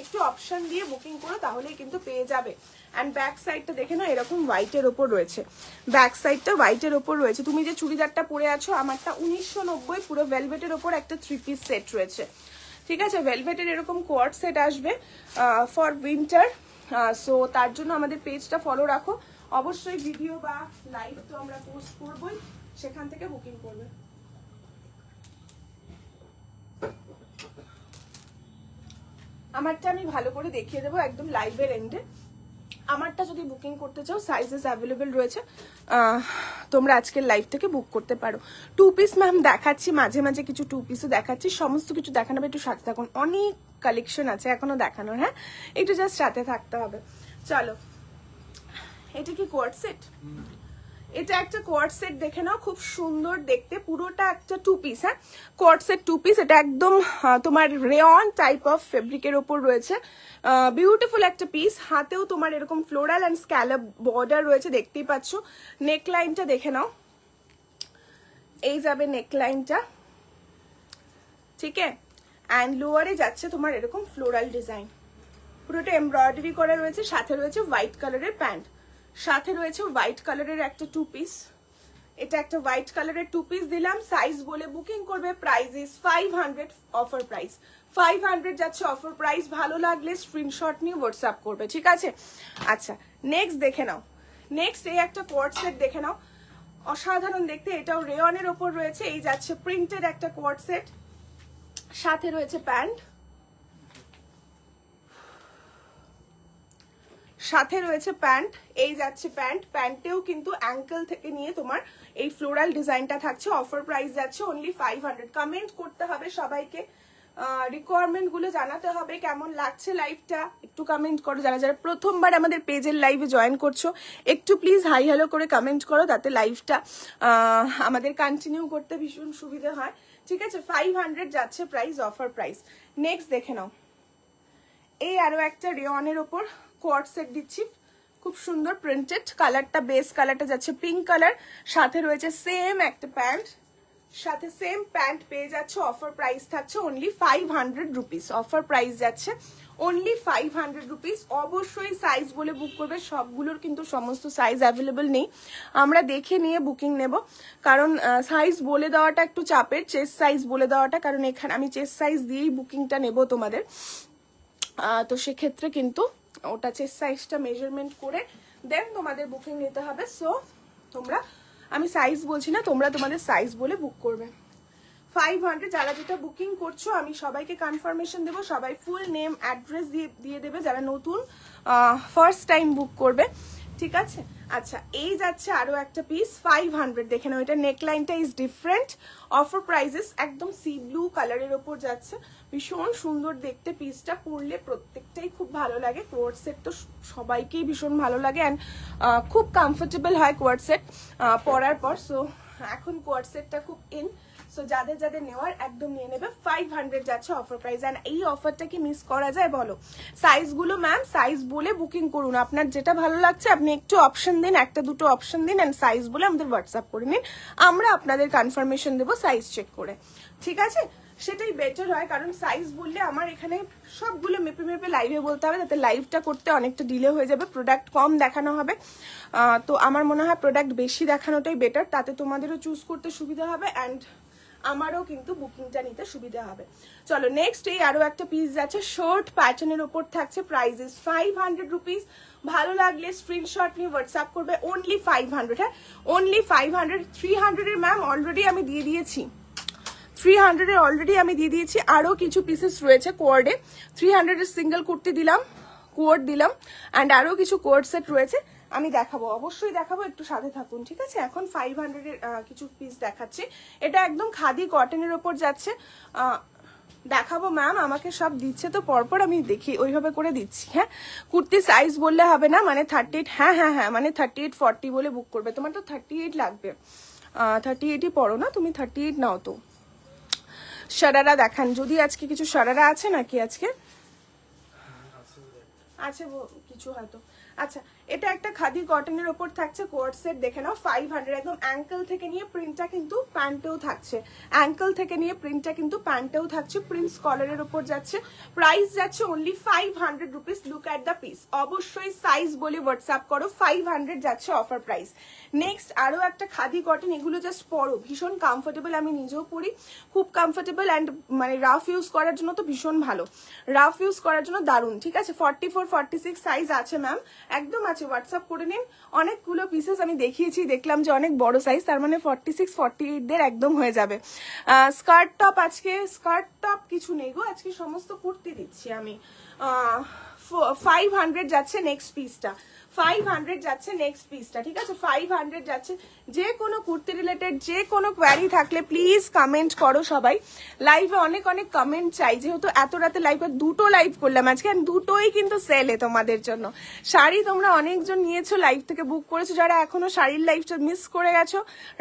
একটু অপশন দিয়ে বুকিং করো, তাহলেই কিন্তু পেয়ে যাবে। অ্যান্ড ব্যাক সাইডটা দেখে নাও এরকম হোয়াইটের ওপর রয়েছে, ব্যাক সাইডটা হোয়াইটের ওপর রয়েছে। তুমি যে চুড়িদারটা পরে আছো আমারটা 1990, পুরো ভেলভেটের ওপর একটা 3 পিস সেট রয়েছে, ঠিক আছে। ভেলভেটের এরকম কোয়ার্ড সেট আসবে ফর উইন্টার। সো তার জন্য আমাদের পেজটা ফলো রাখো, অবশ্যই ভিডিও বা লাইভ তো আমরা পোস্ট করবই, সেখান থেকে বুকিং করবে। আমারটা আমি ভালো করে দেখিয়ে দেবো একদম লাইভের এন্ডে। আমারটা যদি বুকিং করতে চাও সাইজেস অ্যাভেলেবেল রয়েছে, তোমরা আজকের লাইভ থেকে বুক করতে পারো। 2 পিস ম্যাম দেখাচ্ছি, মাঝে মাঝে কিছু 2 পিসও দেখাচ্ছি, সমস্ত কিছু দেখানো হবে, একটু সাথে থাকুন, অনেক কালেকশন আছে এখনো দেখানোর, হ্যাঁ একটু জাস্ট সাথে থাকতে হবে। চলো, এটা কি কোয়ার্ড সেট? এটা একটা কোয়ার্ড সেট দেখে নাও, খুব সুন্দর দেখতে, পুরোটা একটা 2 পিস, হ্যাঁ কোয়ার্ড সেট 2 পিস। এটা একদম তোমার রেয়ন টাইপ অফ ফেব্রিকের ওপর রয়েছে, বিউটিফুল একটা পিস। হাতেও তোমার এরকম ফ্লোরাল অ্যান্ড স্ক্যালপ বর্ডার রয়েছে, দেখতেই পাচ্ছ। নেক লাইনটা দেখে নাও, এই যাবে নেক লাইনটা, ঠিক আছে। অ্যান্ড লোয়ারে যাচ্ছে তোমার এরকম ফ্লোরাল ডিজাইন, পুরোটা এমব্রয়ডারি করা রয়েছে, সাথে রয়েছে হোয়াইট কালারের প্যান্ট, সাথে রয়েছে হোয়াইট কালারের একটা 2 পিস। এটা একটা হোয়াইট কালারের 2 পিস দিলাম, সাইজ বলে বুকিং করবে। প্রাইস ইজ 500, অফার প্রাইস 500 যাচ্ছে অফার প্রাইস। ভালো লাগলে স্ক্রিনশট নিয়ে হোয়াটসঅ্যাপ করবে, ঠিক আছে। আচ্ছা নেক্সট দেখে নাও, নেক্সট এই একটা কোয়ার্ড সেট দেখে নাও, অসাধারণ দেখতে, এটাও রেয়নের ওপর রয়েছে। এই যাচ্ছে প্রিন্টেড একটা কোয়ার্ড সেট, সাথে রয়েছে প্যান্ট, সাথে রয়েছে প্যান্ট, এই যাচ্ছে প্যান্ট, প্যান্টেও কিন্তু অ্যাঙ্কেল থেকে নিয়ে তোমার এই ফ্লোরাল ডিজাইনটা থাকছে। অফার প্রাইস যাচ্ছে অনলি 500। কমেন্ট করতে হবে সবাইকে, রিকোয়ারমেন্ট গুলো জানাতে হবে, কেমন লাগছে লাইভটা একটু কমেন্ট করো। যারা যারা প্রথমবার আমাদের পেজের লাইভে জয়েন করছো একটু প্লিজ হাই হ্যালো করে কমেন্ট করো, তাতে লাইভটা আমাদের কন্টিনিউ করতে ভীষণ সুবিধা হয়, ঠিক আছে। 500 যাচ্ছে প্রাইস, অফার প্রাইস। নেক্সট দেখে নাও, এই আরো একটা রেয়নের ওপর কোয়ার্ড সেট দিচ্ছি, খুব সুন্দর প্রিন্টেড, কালারটা বেস কালারটা যাচ্ছে পিঙ্ক কালার, সাথে রয়েছে সেম একটা প্যান্ট, সাথে সেম প্যান্ট পেয়ে যাচ্ছে। অফার প্রাইস থাকছে অনলি 500 রুপিস, অফার প্রাইস যাচ্ছে অনলি 500 রুপিস। অবশ্যই সাইজ বলে বুক করবে, সবগুলোর কিন্তু সমস্ত সাইজ অ্যাভেলেবেল নেই, আমরা দেখে নিয়ে বুকিং নেব, কারণ সাইজ বলে দেওয়াটা একটু চাপের, চেস্ট সাইজ বলে দেওয়াটা, কারণ এখানে আমি চেস্ট সাইজ দিয়েই বুকিংটা নেব তোমাদের, তো সেক্ষেত্রে কিন্তু ওটা চেস্ট সাইজটা মেজারমেন্ট করে দেন তোমাদের বুকিং নিতে হবে। সো তোমরা, আমি সাইজ বলছি না, তোমরা তোমাদের সাইজ বলে বুক করবে। 500 যারা যেটা বুকিং করছো আমি সবাইকে কনফার্মেশন দেবো, সবাই ফুল নেম অ্যাড্রেস দিয়ে দেবে যারা নতুন ফার্স্ট টাইম বুক করবে, ঠিক আছে। আচ্ছা এই যাচ্ছে আরো একটা পিস 500, দেখে নাও, এটা নেকলাইনটা ইজ ডিফারেন্ট, অফার প্রাইসেস একদম সি ব্লু কালারের ওপর যাচ্ছে, ভীষণ সুন্দর দেখতে, পিসটা পরলে প্রত্যেকটাই খুব ভালো লাগে। কোয়ার্ড সেট তো সবাইকেই ভীষণ ভালো লাগে অ্যান্ড খুব কমফোর্টেবল হয় কোয়ার্ড সেট পরার পর। সো এখন কোয়ার্ড সেটটা খুব ইন, সো যাদের যাদের নেওয়ার একদম নিয়ে নেবে। 500 যাচ্ছে অফার প্রাইস, অ্যান্ড এই অফারটা কি মিস করা যায় বলো? সাইজগুলো ম্যাম সাইজ বলে বুকিং করুন, আপনার যেটা ভালো লাগছে আপনি একটু অপশন দিন, একটা দুটো অপশন দিন অ্যান্ড সাইজ বলে আমাদের হোয়াটসঅ্যাপ করে নিন, আমরা আপনাদের কনফার্মেশন দেবো সাইজ চেক করে, ঠিক আছে। সেটাই বেটার হয়, কারণ সাইজ বললে আমার এখানে সবগুলো মেপে মেপে লাইভে বলতে হবে, তাতে লাইভটা করতে অনেকটা ডিলে হয়ে যাবে, প্রোডাক্ট কম দেখানো হবে। তো আমার মনে হয় প্রোডাক্ট বেশি দেখানোটাই বেটার, তাতে তোমাদেরও চুজ করতে সুবিধা হবে অ্যান্ড আমারও কিন্তু বুকিংটা নিতে সুবিধা হবে। চলো নেক্সট এই আরো একটা পিস যাচ্ছে, শর্ট প্যাটার্নের ওপর থাকছে, প্রাইস ইজ 500 রুপিস। ভালো লাগলে স্ক্রিনশট নিয়ে হোয়াটসঅ্যাপ করবে, অনলি 500, হ্যাঁ অনলি 500। 300 এর ম্যাম অলরেডি আমি দিয়ে দিয়েছি, 300 এর অলরেডি আমি দিয়ে দিয়েছি, আরো কিছু পিসেস রয়েছে কোয়ার্ডে। 300 এর সিঙ্গেল কুর্তি দিলাম, কোয়ার্ড দিলাম, অ্যান্ড আরো কিছু কোয়ার্ড সেট রয়েছে, আমি দেখাবো, অবশ্যই দেখাবো, একটু সাথে থাকুন, ঠিক আছে। এখন 500 এর কিছু পিস দেখাচ্ছি, এটা একদম খাদি কটনের ওপর যাচ্ছে, দেখাবো ম্যাম, আমাকে সব দিচ্ছে তো পরপর আমি দেখি ওইভাবে করে দিচ্ছি, হ্যাঁ। কুর্তি সাইজ বললে হবে না, মানে 38, হ্যাঁ হ্যাঁ হ্যাঁ, মানে 38 40 বলে বুক করবে, তোমার তো 38 লাগবে, 38ই পড়ো না তুমি, 38 নাও তো। শারারা দেখান, যদি আজকে কিছু শারারা আছে নাকি আজকে আছে কিছু হয়তো। আচ্ছা এটা একটা খাদি কটনের ওপর থাকছে কোয়ার্ড সেট, দেখে নাও 500, একদম অ্যাঙ্কেল থেকে নিয়ে প্রিন্টটা কিন্তু প্যান্টেও থাকছে, অ্যাঙ্কেল থেকে নিয়ে প্রিন্টটা কিন্তু প্যান্টেও থাকছে, প্রিন্স কলারের ওপর যাচ্ছে, প্রাইস যাচ্ছে only 500 rupees. Look at the piece, অবশ্যই সাইজ বলে হোয়াটসঅ্যাপ করো, 500 যাচ্ছে অফার প্রাইস। নেক্সট আরো একটা খাদি কটন, এগুলো জাস্ট পরো, ভীষণ কমফোর্টেবল, আমি নিজেও পরি, খুব কমফোর্টেবল অ্যান্ড মানে রাফ ইউজ করার জন্য তো ভীষণ ভালো, রাফ ইউজ করার জন্য দারুণ, ঠিক আছে। 44 46 সাইজ আছে ম্যাম, একদম আছে, হোয়াটসঅ্যাপ করে নিন। অনেকগুলো পিসেস আমি দেখিয়েছি, দেখলাম যে অনেক বড় সাইজ, তার মানে 46 48 দের একদম হয়ে যাবে। স্কার্ট টপ, আজকে স্কার্ট টপ কিছু নেই গো, আজকে সমস্ত কুর্তি দিচ্ছি আমি। 500 যাচ্ছে নেক্সট পিসটা, 500 যাচ্ছে নেক্সট পিসটা, ঠিক আছে, 500 যাচ্ছে। যে কোনো কুর্তি রিলেটেড যে কোনো কোয়ারি থাকলে প্লিজ কমেন্ট করো সবাই, লাইভে অনেক অনেক কমেন্ট চাই, যেহেতু এত রাতে লাইভে দুটো লাইভ করলাম আজকে, দুটোই কিন্তু সেলে তোমাদের জন্য। শাড়ি তোমরা অনেকজন নিয়েছো, লাইভ থেকে বুক করেছো, যারা এখনো শাড়ির লাইভটা মিস করে গেছো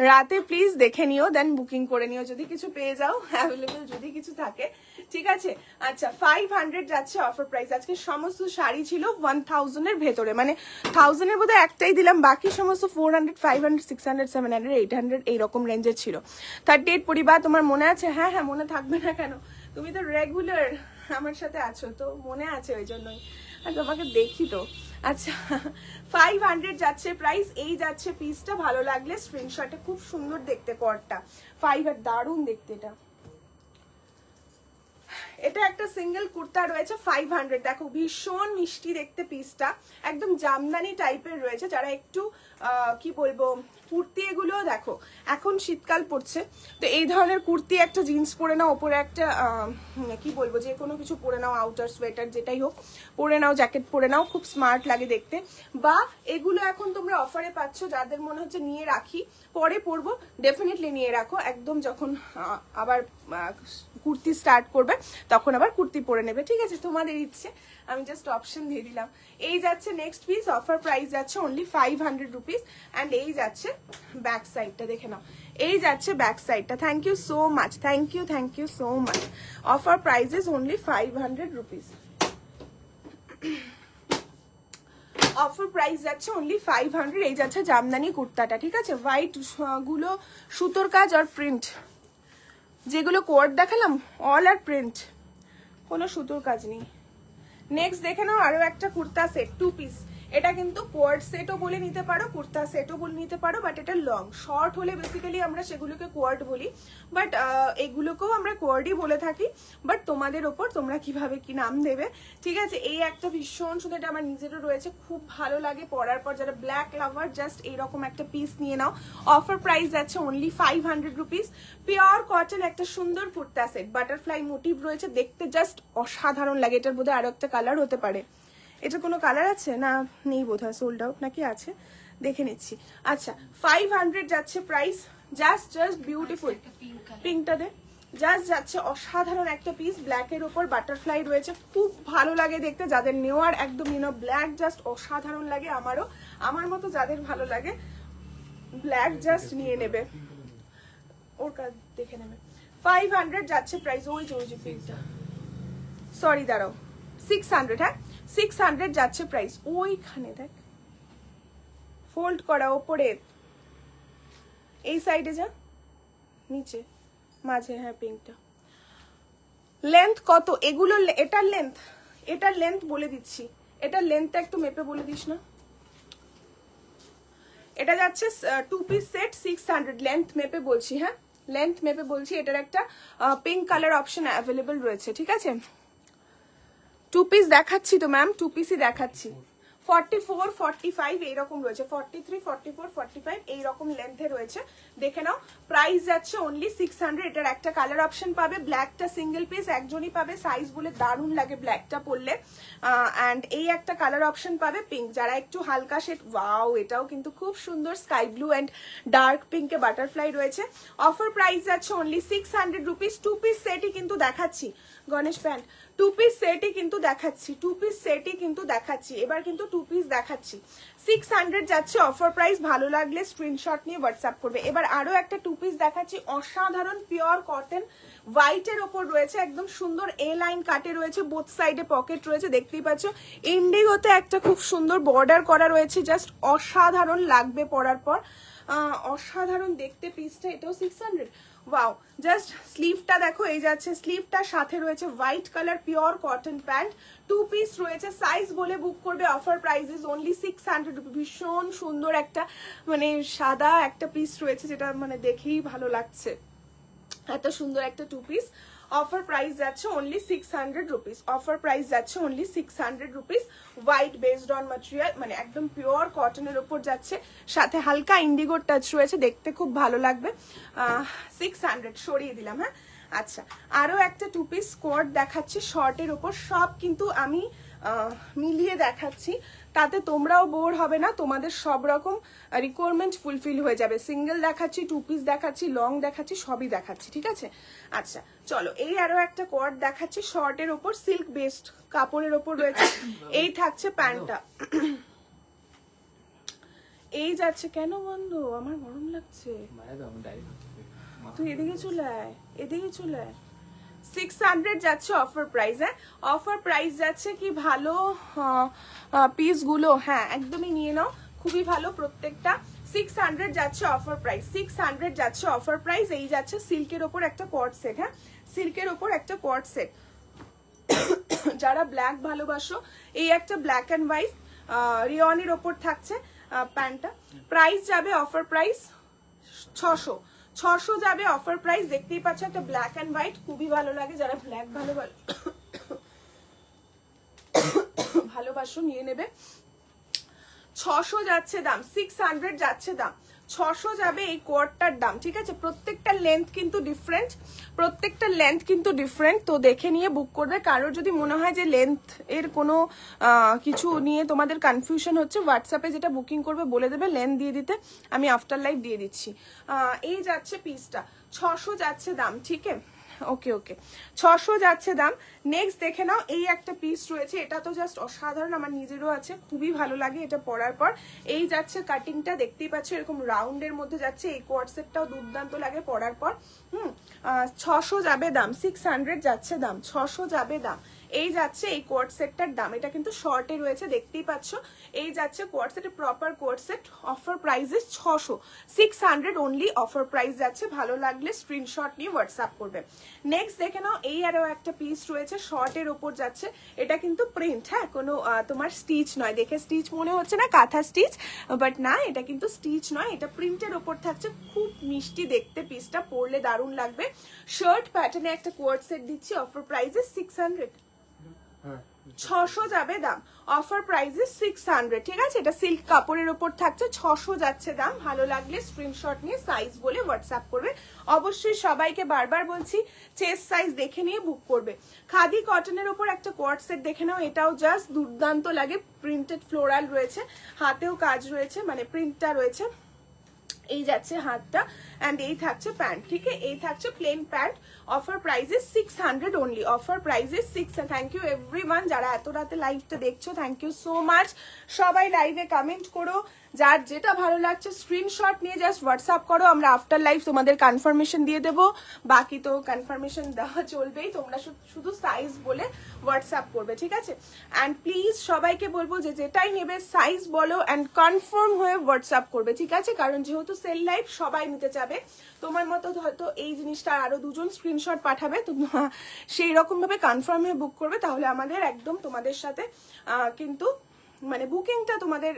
রাতে প্লিজ দেখে নিও, দেন বুকিং করে নিও যদি কিছু পেয়ে যাও, অ্যাভেলেবেল যদি কিছু থাকে, ঠিক আছে। আচ্ছা 500 যাচ্ছে অফার প্রাইস, আজকে সমস্ত শাড়ি ছিল 1000 এর ভেতরে, মানে 1000 এর বোধহয় একটাই দিলাম, বাকি সমস্ত 400 500 600 700 800 এইরকম রেঞ্জের ছিল। 38 পরিবার তোমার মনে আছে? হ্যাঁ হ্যাঁ মনে থাকবে না কেন, তুমি তো রেগুলার আমার সাথে আছো, তো মনে আছে ওই জন্যই, আর তোমাকে দেখি তো। আচ্ছা 500 যাচ্ছে প্রাইস, এই যাচ্ছে পিসটা, ভালো লাগলে স্ক্রিনশটে, খুব সুন্দর দেখতে কোয়ারটা, 5 দারুণ দেখতে। এটা একটা সিঙ্গেল কুর্তা রয়েছে 500, দেখো ভীষণ মিষ্টি দেখতে পিসটা, একদম জামদানি টাইপের রয়েছে, যারা একটু কি বলবো কুর্তি এগুলো দেখো এখন শীতকাল পড়ছে, তো এই ধরনের কুর্তি একটা জিন্স পরে নাও, ওপরে একটা কি বলবো যে কোনো কিছু পরে নাও, আউটার সোয়েটার যেটাই হোক পরে নাও, জ্যাকেট পরে নাও, খুব স্মার্ট লাগে দেখতে। বা এগুলো এখন তোমরা অফারে পাচ্ছ, যাদের মনে হচ্ছে নিয়ে রাখি পরে পরবো, ডেফিনেটলি নিয়ে রাখো, একদম যখন আবার কুর্তি স্টার্ট করবে তখন আবার কুর্তি পরে নেবে, ঠিক আছে, তোমাদের ইচ্ছে, আমি জাস্ট অপশন দিয়ে দিলাম। এই যাচ্ছে নেক্সট পিস, অফার প্রাইস যাচ্ছে অনলি 500 রুপিস, অ্যান্ড এই যাচ্ছে ব্যাক সাইডটা, দেখে নাও, এই যাচ্ছে ব্যাক সাইডটা। Thank you so much, thank you so much. Offer price is only 500 rupees, offer price যাচ্ছে অনলি 500। এই যাচ্ছে জামদানি কুর্তাটা, ঠিক আছে, হোয়াইট গুলো সুতোর কাজ আর প্রিন্ট, যেগুলো কোয়ার্ড দেখালাম অল আর প্রিন্ট, কোনো সুতোর কাজ নেই। নেক্সট দেখে নাও আরো একটা কুর্তা সেট, 2 পিস, এটা কিন্তু কোয়ার্ড সেটও বলে নিতে পারো, কুর্তা সেটও বলে নিতে পারো, বাট এটা লং, শর্ট হলে বেসিক্যালি আমরা সেগুলোকে কোয়ার্ড বলি, বাট এগুলোকেও আমরা কোয়ার্ডই বলে থাকি, বাট তোমাদের ওপর তোমরা কিভাবে কি নাম দেবে, ঠিক আছে। এই একটা ভীষণ সুন্দর, এটা আমার নিজেরও রয়েছে, খুব ভালো লাগে পরার পর, যারা ব্ল্যাক লাভার জাস্ট এইরকম একটা পিস নিয়ে নাও। অফার প্রাইস যাচ্ছে অনলি 500 রুপিস, পিওর কটন একটা সুন্দর কুর্তা সেট, বাটারফ্লাই মোটিভ রয়েছে, দেখতে জাস্ট অসাধারণ লাগে। এটার বোধহয় আরো একটা কালার হতে পারে, এটা কোনো কালার আছে না, নেই বোধহয়, সোল্ড আউট নাকি আছে, দেখে নিচ্ছি। আচ্ছা 500 যাচ্ছে প্রাইস, জাস্ট বিউটিফুল, পিঙ্কটা দে, জাস্ট যাচ্ছে অসাধারণ একটা পিস, ব্ল্যাকের ওপর বাটারফ্লাই রয়েছে, খুব ভালো লাগে দেখতে, যাদের নেওয়ার একদম ব্ল্যাক জাস্ট অসাধারণ লাগে, আমারও, আমার মতো যাদের ভালো লাগে ব্ল্যাক জাস্ট নিয়ে নেবে, ওর কাজ দেখে নেবে। 500 যাচ্ছে প্রাইস, ওই যে পিঙ্কটা, সরি দাঁড়াও, 600, হ্যাঁ 600 যাচ্ছে প্রাইস, ওইখানে দেখ ফোল্ড করা ওপরে, এই সাইডে যা, নিচে মাঝে, হ্যাঁ পিঙ্কটা। লেন্থ কত এগুলো, এটার লেন্থ বলে দিচ্ছি, এটার লেন্থটা একটু মেপে বলে দিস না। এটা যাচ্ছে 2 পিস সেট 600, লেন্থ মেপে বলছি, হ্যাঁ লেন্থ মেপে বলছি। এটার একটা পিঙ্ক কালার অপশন অ্যাভেলেবল রয়েছে, ঠিক আছে। 2 পিস দেখাচ্ছি তো ম্যাম, 2 পিসই দেখাচ্ছি, 44 45 এইরকম রয়েছে, 43 44 45 এইরকম লেন্থে রয়েছে, দেখে নাও। প্রাইস যাচ্ছে অনলি 600। এটার একটা কালার অপশন পাবে, ব্ল্যাকটা সিঙ্গেল পিস একজনই পাবে, সাইজ বলে দারুণ লাগে ব্ল্যাকটা পরলে, অ্যান্ড এই একটা কালার অপশন পাবে পিঙ্ক, যারা একটু হালকা শেড, ওয়াও এটাও কিন্তু খুব সুন্দর, স্কাই ব্লু অ্যান্ড ডার্ক পিঙ্কে বাটারফ্লাই রয়েছে। অফার প্রাইস যাচ্ছে অনলি 600 রুপিস, 2 পিস সেটই কিন্তু দেখাচ্ছি, গণেশ প্যান্ট টু পিস সেটই কিন্তু দেখাচ্ছি, টু পিস সেটই কিন্তু দেখাচ্ছি, এবার কিন্তু টু পিস দেখাচ্ছি। 600 যাচ্ছে অফার প্রাইস, ভালো লাগলে স্ক্রিনশট নিয়ে হোয়াটসঅ্যাপ করবে। এবার আরো একটা টু পিস দেখাচ্ছি, অসাধারণ পিওর কটন হোয়াইটের ওপর রয়েছে, একদম সুন্দর এ লাইন কাটে রয়েছে, বোথ সাইডে পকেট রয়েছে, দেখতেই পাচ্ছ। ইন্ডিগোতে একটা খুব সুন্দর বর্ডার করা রয়েছে, জাস্ট অসাধারণ লাগবে পরার পর, অসাধারণ দেখতে পিসটা। এটাও 600। ওয়াও, জাস্ট স্লিভটা দেখো, এই যাচ্ছে স্লিভটার সাথে রয়েছে white colour pure cotton pant, two piece রয়েছে। সাইজ বলে বুক করবে, offer price is only 600 rupee. ভীষণ সুন্দর একটা মানে সাদা একটা পিস রয়েছে, যেটা মানে দেখেই ভালো লাগছে, এত সুন্দর একটা টু পিস। অফার প্রাইস যাচ্ছে অনলি 600 রুপিস, অফার প্রাইস যাচ্ছে only 600 rupees. White based on material, মানে একদম পিওর কটনের ওপর যাচ্ছে, সাথে হালকা ইন্ডিগোর টাচ রয়েছে, দেখতে খুব ভালো লাগবে। 600 সরিয়ে দিলাম। হ্যাঁ, আচ্ছা, আরো একটা টু পিস স্কোয়ার্ট দেখাচ্ছি শর্টের ওপর, সব কিন্তু আমি মিলিয়ে দেখাচ্ছি, তাতে তোমরাও বোর হবে না, তোমাদের সব রকম রিকোয়ারমেন্ট ফুলফিল হয়ে যাবে। সিঙ্গেল দেখাচ্ছি, টু পিস দেখাচ্ছি, লং দেখাচ্ছি, সবই দেখাচ্ছি, ঠিক আছে। আচ্ছা চলো, এই আরো একটা কোয়ার্ট দেখাচ্ছি শর্টের ওপর, সিল্ক বেসড কাপড়ের ওপর রয়েছে। এই থাকছে প্যান্টটা, এই যাচ্ছে। কেন বন্ধু? আমার গরম লাগছে, তুই এদিকে চলে আয়, এদিকে চলে আয়। 600 যাচ্ছে অফার প্রাইস। হ্যাঁ, অফার প্রাইস যাচ্ছে, কি ভালো পিসগুলো, হ্যাঁ একদমই নিয়ে নাও, খুবই ভালো প্রত্যেকটা। 600 যাচ্ছে অফার প্রাইস, 600 যাচ্ছে অফার প্রাইস। এই যাচ্ছে সিল্কের ওপর একটা কোয়ার্ট সেট, হ্যাঁ সিল্কের ওপর একটা কোয়ার্ট সেট। যারা ব্ল্যাক ভালোবাসো, এই একটা ব্ল্যাক অ্যান্ড হোয়াইট রিয়নের ওপর থাকছে প্যান্টটা। প্রাইস যাবে অফার প্রাইস 600 যাবে অফার প্রাইস। দেখতেই পাচ্ছ একটা ব্ল্যাক অ্যান্ড হোয়াইট, খুবই ভালো লাগে, যারা ব্ল্যাক ভালোবাসো নিয়ে নেবে। 600 যাচ্ছে দাম, 600 যাচ্ছে দাম, 600 যাবে এই কোয়ার্টটার দাম, ঠিক আছে। প্রত্যেকটা লেন্থ কিন্তু ডিফারেন্ট, প্রত্যেকটা লেন্থ কিন্তু ডিফারেন্ট, তো দেখে নিয়ে বুক করবে। কারোর যদি মনে হয় যে লেন্থ এর কোনো কিছু নিয়ে তোমাদের কনফিউশন হচ্ছে, হোয়াটসঅ্যাপে যেটা বুকিং করবে বলে দেবে লেন্থ দিয়ে দিতে, আমি আফটার লাইভ দিয়ে দিচ্ছি। এই যাচ্ছে পিসটা, 600 যাচ্ছে দাম, ঠিক আছে। ওকে ওকে, 600 যাচ্ছে দাম। নেক্সট দেখে নাও, এই একটা পিস রয়েছে, এটা তো জাস্ট অসাধারণ, আমার নিজেরও আছে, খুবই ভালো লাগে এটা পরার পর। এই যাচ্ছে কাটিংটা, দেখতেই পাচ্ছ এরকম রাউন্ডের মধ্যে যাচ্ছে, এই কোয়ার্ট সেটটাও দুর্দান্ত লাগে পরার পর। 600 যাবে দাম, 600 যাচ্ছে দাম, 600 যাবে দাম। এই যাচ্ছে এই কোয়ার্ট সেটটার দাম, এটা কিন্তু শর্টে রয়েছে, দেখতেই পাচ্ছ। এই যাচ্ছে quart set, proper quart set, offer prices 600, 600 only offer price যাচ্ছে। ভালো লাগলে স্ক্রিনশট নিয়ে হোয়াটসঅ্যাপ করবে। নেক্সট দেখে নাও, এই আরো একটা পিস রয়েছে শর্টের ওপর যাচ্ছে, এটা কিন্তু প্রিন্ট, হ্যাঁ কোনো তোমার স্টিচ নয়, দেখে স্টিচ মনে হচ্ছে না, কাঁথা স্টিচ, বাট না এটা কিন্তু স্টিচ নয়, এটা প্রিন্টের ওপর থাকছে, খুব মিষ্টি দেখতে পিসটা, পরলে দারুণ লাগবে। শার্ট প্যাটার্নে একটা কোয়ার্ট সেট দিচ্ছি, অফার প্রাইসেস 600, 600 যাবে দাম, অফার প্রাইসে 600, ঠিক আছে। এটা সিল্ক কাপড়ের ওপর থাকছে, 600 যাচ্ছে দাম। ভালো লাগলে স্ক্রিনশট নিয়ে সাইজ বলে হোয়াটসঅ্যাপ করবে। অবশ্যই সবাইকে বারবার বলছি, চেস্ট সাইজ দেখে নিয়ে বুক করবে। খাদি কটনের ওপর একটা কোয়ার্ট সেট দেখে নাও, এটাও জাস্ট দুর্দান্ত লাগে, প্রিন্টেড ফ্লোরাল রয়েছে, হাতেও কাজ রয়েছে, মানে প্রিন্টটা রয়েছে। এই যাচ্ছে হাতটা, এন্ড এই থাকছে প্যান্ট, ঠিক আছে, এই থাকছে plain pant. Offer prices 600 only, offer prices 600। Thank you everyone যারা এত রাতে লাইভটা দেখছো, থ্যাংক ইউ সো মাচ। সবাই লাইভে কমেন্ট করো, যার যেটা ভালো লাগছে স্ক্রিনশট নিয়ে জাস্ট হোয়াটসঅ্যাপ করো, আমরা আফটার লাইভ তোমাদের কনফার্মেশন দিয়ে দেবো। বাকি তো কনফার্মেশন দেওয়া চলবেই, তোমরা শুধু সাইজ বলে হোয়াটসঅ্যাপ করবে, ঠিক আছে। অ্যান্ড প্লিজ সবাইকে বলবো যে যেটাই নেবে সাইজ বলো অ্যান্ড কনফার্ম হয়ে হোয়াটসঅ্যাপ করবে, ঠিক আছে। কারণ যেহেতু সেল লাইভ সবাই নিতে যাবে, তোমার মতো হয়তো এই জিনিসটা আরো দুজন স্ক্রিনশট পাঠাবে, তো সেই রকম ভাবে কনফার্ম হয়ে বুক করবে, তাহলে আমাদের একদম তোমাদের সাথে কিন্তু মানে বুকিংটা তোমাদের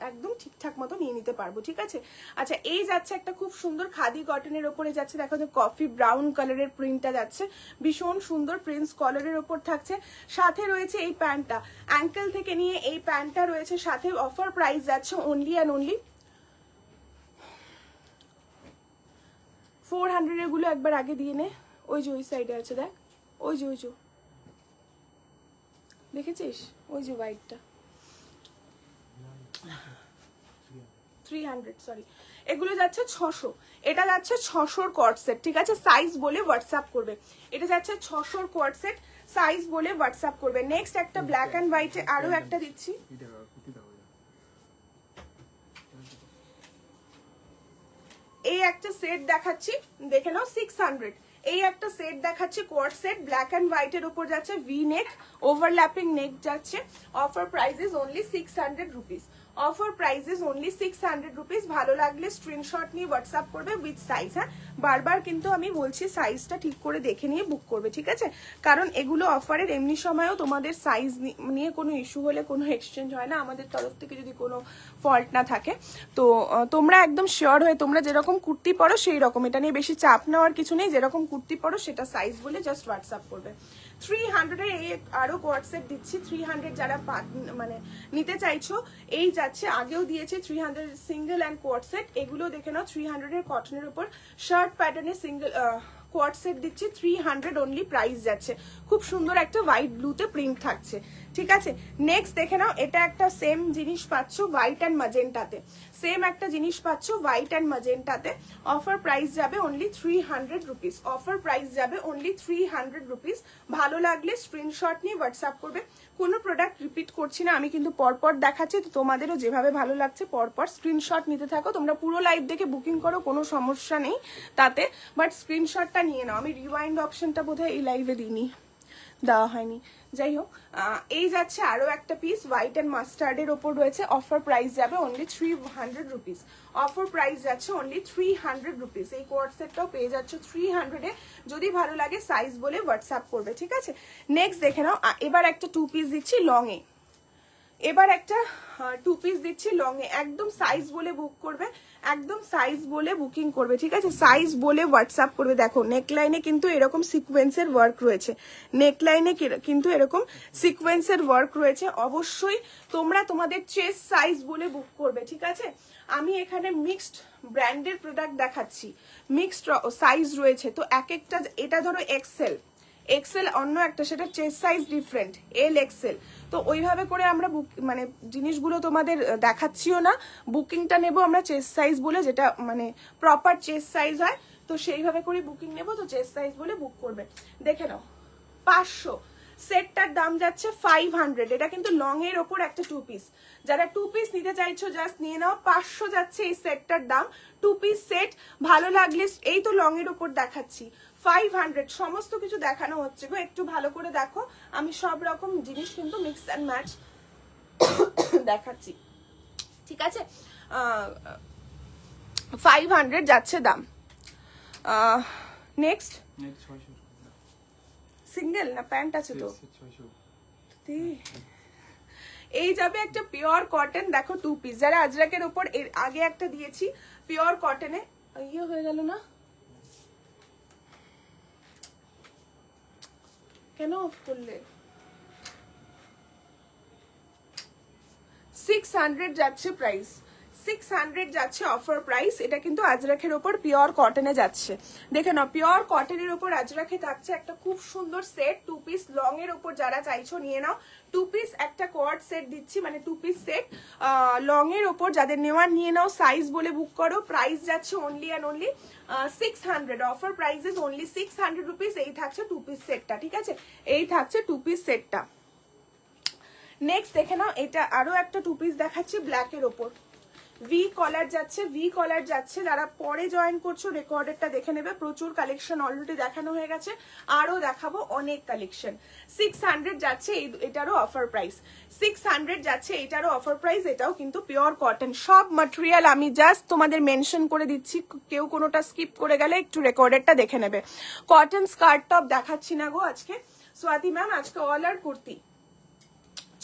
একদম ঠিকঠাক মতো নিয়ে নিতে পারবো, ঠিক আছে। আচ্ছা, এই যাচ্ছে একটা খুব সুন্দর খাদি কটনের ওপরে যাচ্ছে, দেখো যে কফি ব্রাউন কালারের প্রিন্টটা যাচ্ছে, ভীষণ সুন্দর প্রিন্স কলারের ওপর থাকছে। সাথে রয়েছে এই প্যান্টটা, অ্যাঙ্কেল থেকে নিয়ে এই প্যান্টটা রয়েছে সাথে। অফার প্রাইস যাচ্ছে অনলি অ্যান্ড অনলি 400 এর গুলো একবার আগে দিয়ে নে, ওই যে ওই সাইডে আছে দেখ, ওই যে দেখেছিস, ওই যে হোয়াইটটা 300, সরি, এগুলো যাচ্ছে 600, এটা যাচ্ছে 600 কোয়ার্ট সেট, ঠিক আছে। সাইজ বলে হোয়াটসঅ্যাপ করবে। এটা যাচ্ছে 600 কোয়ার্ট সেট, সাইজ বলে হোয়াটসঅ্যাপ করবে। নেক্সট একটা ব্ল্যাক অ্যান্ড হোয়াইটে আরো একটা দিচ্ছি, এই একটা সেট দেখাচ্ছি দেখে নাও 600। এই একটা সেট দেখাচ্ছি কোয়ার্ড সেট, ব্ল্যাক অ্যান্ড হোয়াইটের উপর যাচ্ছে, ভি নেক ওভারল্যাপিং নেক যাচ্ছে। Offer price is only 600 rupees. Offer price is only 600 rupees. ভালো লাগলে স্ক্রিনশট নিয়ে হোয়াটসঅ্যাপ করবে উইথ সাইজ। হ্যাঁ, বারবার কিন্তু আমি বলছি সাইজটা ঠিক করে দেখে নিয়ে বুক করবে, ঠিক আছে? কারণ এগুলো অফারের, এমনি সময়ও তোমাদের সাইজ নিয়ে কোনো ইস্যু হলে কোনো এক্সচেঞ্জ হয় না আমাদের তরফ থেকে যদি কোনো ফল্ট না থাকে। তো তোমরা একদম শিওর হয়ে তোমরা যেরকম কুর্তি পরো সেই রকম, এটা নিয়ে বেশি চাপ নেওয়ার কিছু নেই, যেরকম কুর্তি পরো সেটা সাইজ বলে জাস্ট হোয়াটসঅ্যাপ করবে। 300 এ আরো কোয়ার্ড সেট দিচ্ছি। 300 যারা মানে নিতে চাইছো, এই যাচ্ছে, আগেও দিয়েছি 300 সিঙ্গেল অ্যান্ড কোয়ার্ড সেট। এগুলো দেখে নাও 300 এর কটনের উপর শার্ট প্যাটার্নের সিঙ্গেল কোয়ার্ড সেট দিচ্ছি 300 অনলি। প্রাইস যাচ্ছে, খুব সুন্দর একটা হোয়াইট ব্লুতে প্রিন্ট থাকছে, ঠিক আছে? নেক্সট দেখে নাও, এটা একটা সেম জিনিস পাচ্ছ হোয়াইট অ্যান্ড ম্যাজেন্টাতে, সেম একটা জিনিস পাচ্ছ হোয়াইট অ্যান্ড ম্যাজেন্টাতে। অফার প্রাইস যাবে অনলি 300 রুপিস। অফার প্রাইস যাবে অনলি 300 রুপিস। ভালো লাগলে স্ক্রিনশট নিয়ে হোয়াটসঅ্যাপ করবে। কোনো প্রোডাক্ট রিপিট করছি না, আমি কিন্তু পরপর দেখাচ্ছি, তো তোমাদেরও যেভাবে ভালো লাগছে পরপর স্ক্রিনশট নিতে থাকো। তোমরা পুরো লাইভ দেখে বুকিং করো, কোনো সমস্যা নেই তাতে, বাট স্ক্রিনশটটা নিয়ে নাও। আমি রিওয়াইন্ড অপশনটা বোধহয় এই লাইভে দিইনি, দেওয়া হয়নি, যাই হোক। এই যাচ্ছে আরো একটা পিস হোয়াইট অ্যান্ড মাস্টার্ডের ওপর রয়েছে। অফার প্রাইস যাবে অনলি 300 রুপিস। অফার প্রাইস যাচ্ছে অনলি 300 রুপিস। এই কোয়ার্ড সেটটাও পেয়ে যাচ্ছ 300-এ। যদি ভালো লাগে সাইজ বলে হোয়াটসঅ্যাপ করবে, ঠিক আছে? নেক্সট দেখে নাও, এবার একটা 2 পিস দিচ্ছি লং এ। এবার একটা 2 পিস দিচ্ছি লং এ, একদম সাইজ বলে বুক করবে, একদম সাইজ বলে বুকিং করবে, ঠিক আছে? সাইজ বলে হোয়াটসঅ্যাপ করবে। দেখো নেকলাইনে কিন্তু এরকম সিকোয়েন্সের ওয়ার্ক রয়েছে, নেকলাইনে কিন্তু এরকম সিকোয়েন্সের ওয়ার্ক রয়েছে। অবশ্যই তোমরা তোমাদের চেস্ট সাইজ বলে বুক করবে, ঠিক আছে? আমি এখানে মিক্সড ব্র্যান্ডের প্রোডাক্ট দেখাচ্ছি, মিক্সড সাইজ রয়েছে, তো এক একটা, এটা ধরো এক্সেল, এক্সেল অন্য একটা, সেটা chest size different, L XL. তো ওইভাবে করে আমরা মানে জিনিসগুলো তোমাদের দেখাচ্ছিও না, বুকিংটা নেব আমরা চেস্ট সাইজ বলে, যেটা মানে প্রপার চেস্ট সাইজ হয়, তো সেইভাবে করে বুকিং নেব। তো চেস্ট সাইজ বলে বুক করবে। দেখে নাও 500, সেটটার দাম যাচ্ছে 500। এটা কিন্তু লং এর ওপর একটা 2 পিস, যারা 2 পিস নিতে চাইছো জাস্ট নিয়ে নাও। 500 যাচ্ছে এই সেটটার দাম, 2 পিস সেট। ভালো লাগলে, এই তো লং এর ওপর দেখাচ্ছি 500, সমস্ত কিছু দেখানো হচ্ছে গো, একটু ভালো করে দেখো। আমি সব রকম জিনিস কিন্তু মিক্স অ্যান্ড ম্যাচ দেখাচ্ছি, ঠিক আছে? 500 যাচ্ছে দাম। নেক্সট সিঙ্গেল না প্যান্ট আছে তো, এই যাবে একটা পিওর কটন, দেখো 2 পিস, যারা আজরাকের ওপর এর আগে একটা দিয়েছি পিওর কটনে, ইয়ে হয়ে গেল না কেন অফ করলে? 600 যাচ্ছে প্রাইস, 600 যাচ্ছে অফার প্রাইস। এটা কিন্তু আজরাখের ওপর পিওর কটনে যাচ্ছে, দেখে নাও পিওর কটনের ওপর আজরাখে থাকছে একটা খুব সুন্দর সেট 2 পিস লং এর ওপর। যারা চাইছো নিয়ে নাও, 2 পিস একটা কোয়ার্ড সেট দিচ্ছি, মানে 2 পিস সেট লং এর ওপর, যাদের নেওয়ার নিয়ে নাও, সাইজ বলে বুক করো। প্রাইস যাচ্ছে only and only 600। Offer price is only 600 rupees. এই থাকছে 2 পিস সেটটা, ঠিক আছে? এই থাকছে 2 পিস সেটটা। নেক্সট দেখে নাও, এটা আরো একটা 2 পিস দেখাচ্ছি ব্ল্যাক এর ওপর, ভি কলার যাচ্ছে, ভি কলার যাচ্ছে। যারা পরে জয়েন করছো রেকর্ডেরটা দেখে নেবে, প্রচুর কালেকশন অলরেডি দেখানো হয়ে গেছে, আরো দেখাবো অনেক কালেকশন। 600 যাচ্ছে, এটারও অফার প্রাইস 600 যাচ্ছে, এটারও অফার প্রাইস। এটাও কিন্তু পিওর কটন, সব ম্যাটেরিয়াল আমি জাস্ট তোমাদের মেনশন করে দিচ্ছি, কেউ কোনোটা স্কিপ করে গেলে একটু রেকর্ডেরটা দেখে নেবে। কটন স্কার্ট টপ দেখাচ্ছি না গো আজকে, স্বাতি ম্যাম আজকে অল আর কুর্তি।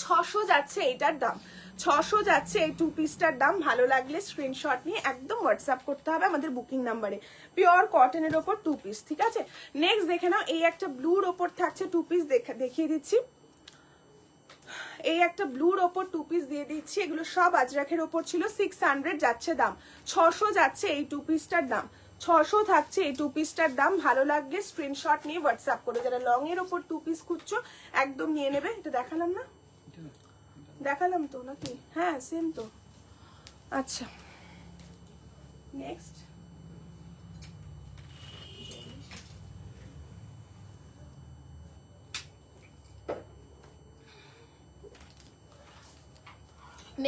600 যাচ্ছে এটার দাম, 600 যাচ্ছে এই 2 পিসটার দাম। ভালো লাগলে স্ক্রিনশট নিয়ে একদম হোয়াটসঅ্যাপ করতে হবে আমাদের বুকিং নাম্বারে। পিওর কটনের ওপর 2 পিস, ঠিক আছে? নেক্সট দেখে নাও, এই একটা ব্লুর ওপর থাকছে 2 পিস, দেখিয়ে দিচ্ছি। এই একটা ব্লুর ওপর 2 পিস দিয়ে দিচ্ছি, এগুলো সব আজরাখের ওপর ছিল। 600 যাচ্ছে দাম, 600 যাচ্ছে এই 2 পিসটার দাম, 600 থাকছে এই 2 পিসটার দাম। ভালো লাগলে স্ক্রিনশট নিয়ে হোয়াটসঅ্যাপ করে, যারা লং এর ওপর 2 পিস খুঁজছো একদম নিয়ে নেবে। এটা দেখালাম না, দেখালাম তো নাকি? হ্যাঁ সেম তো। আচ্ছা নেক্সট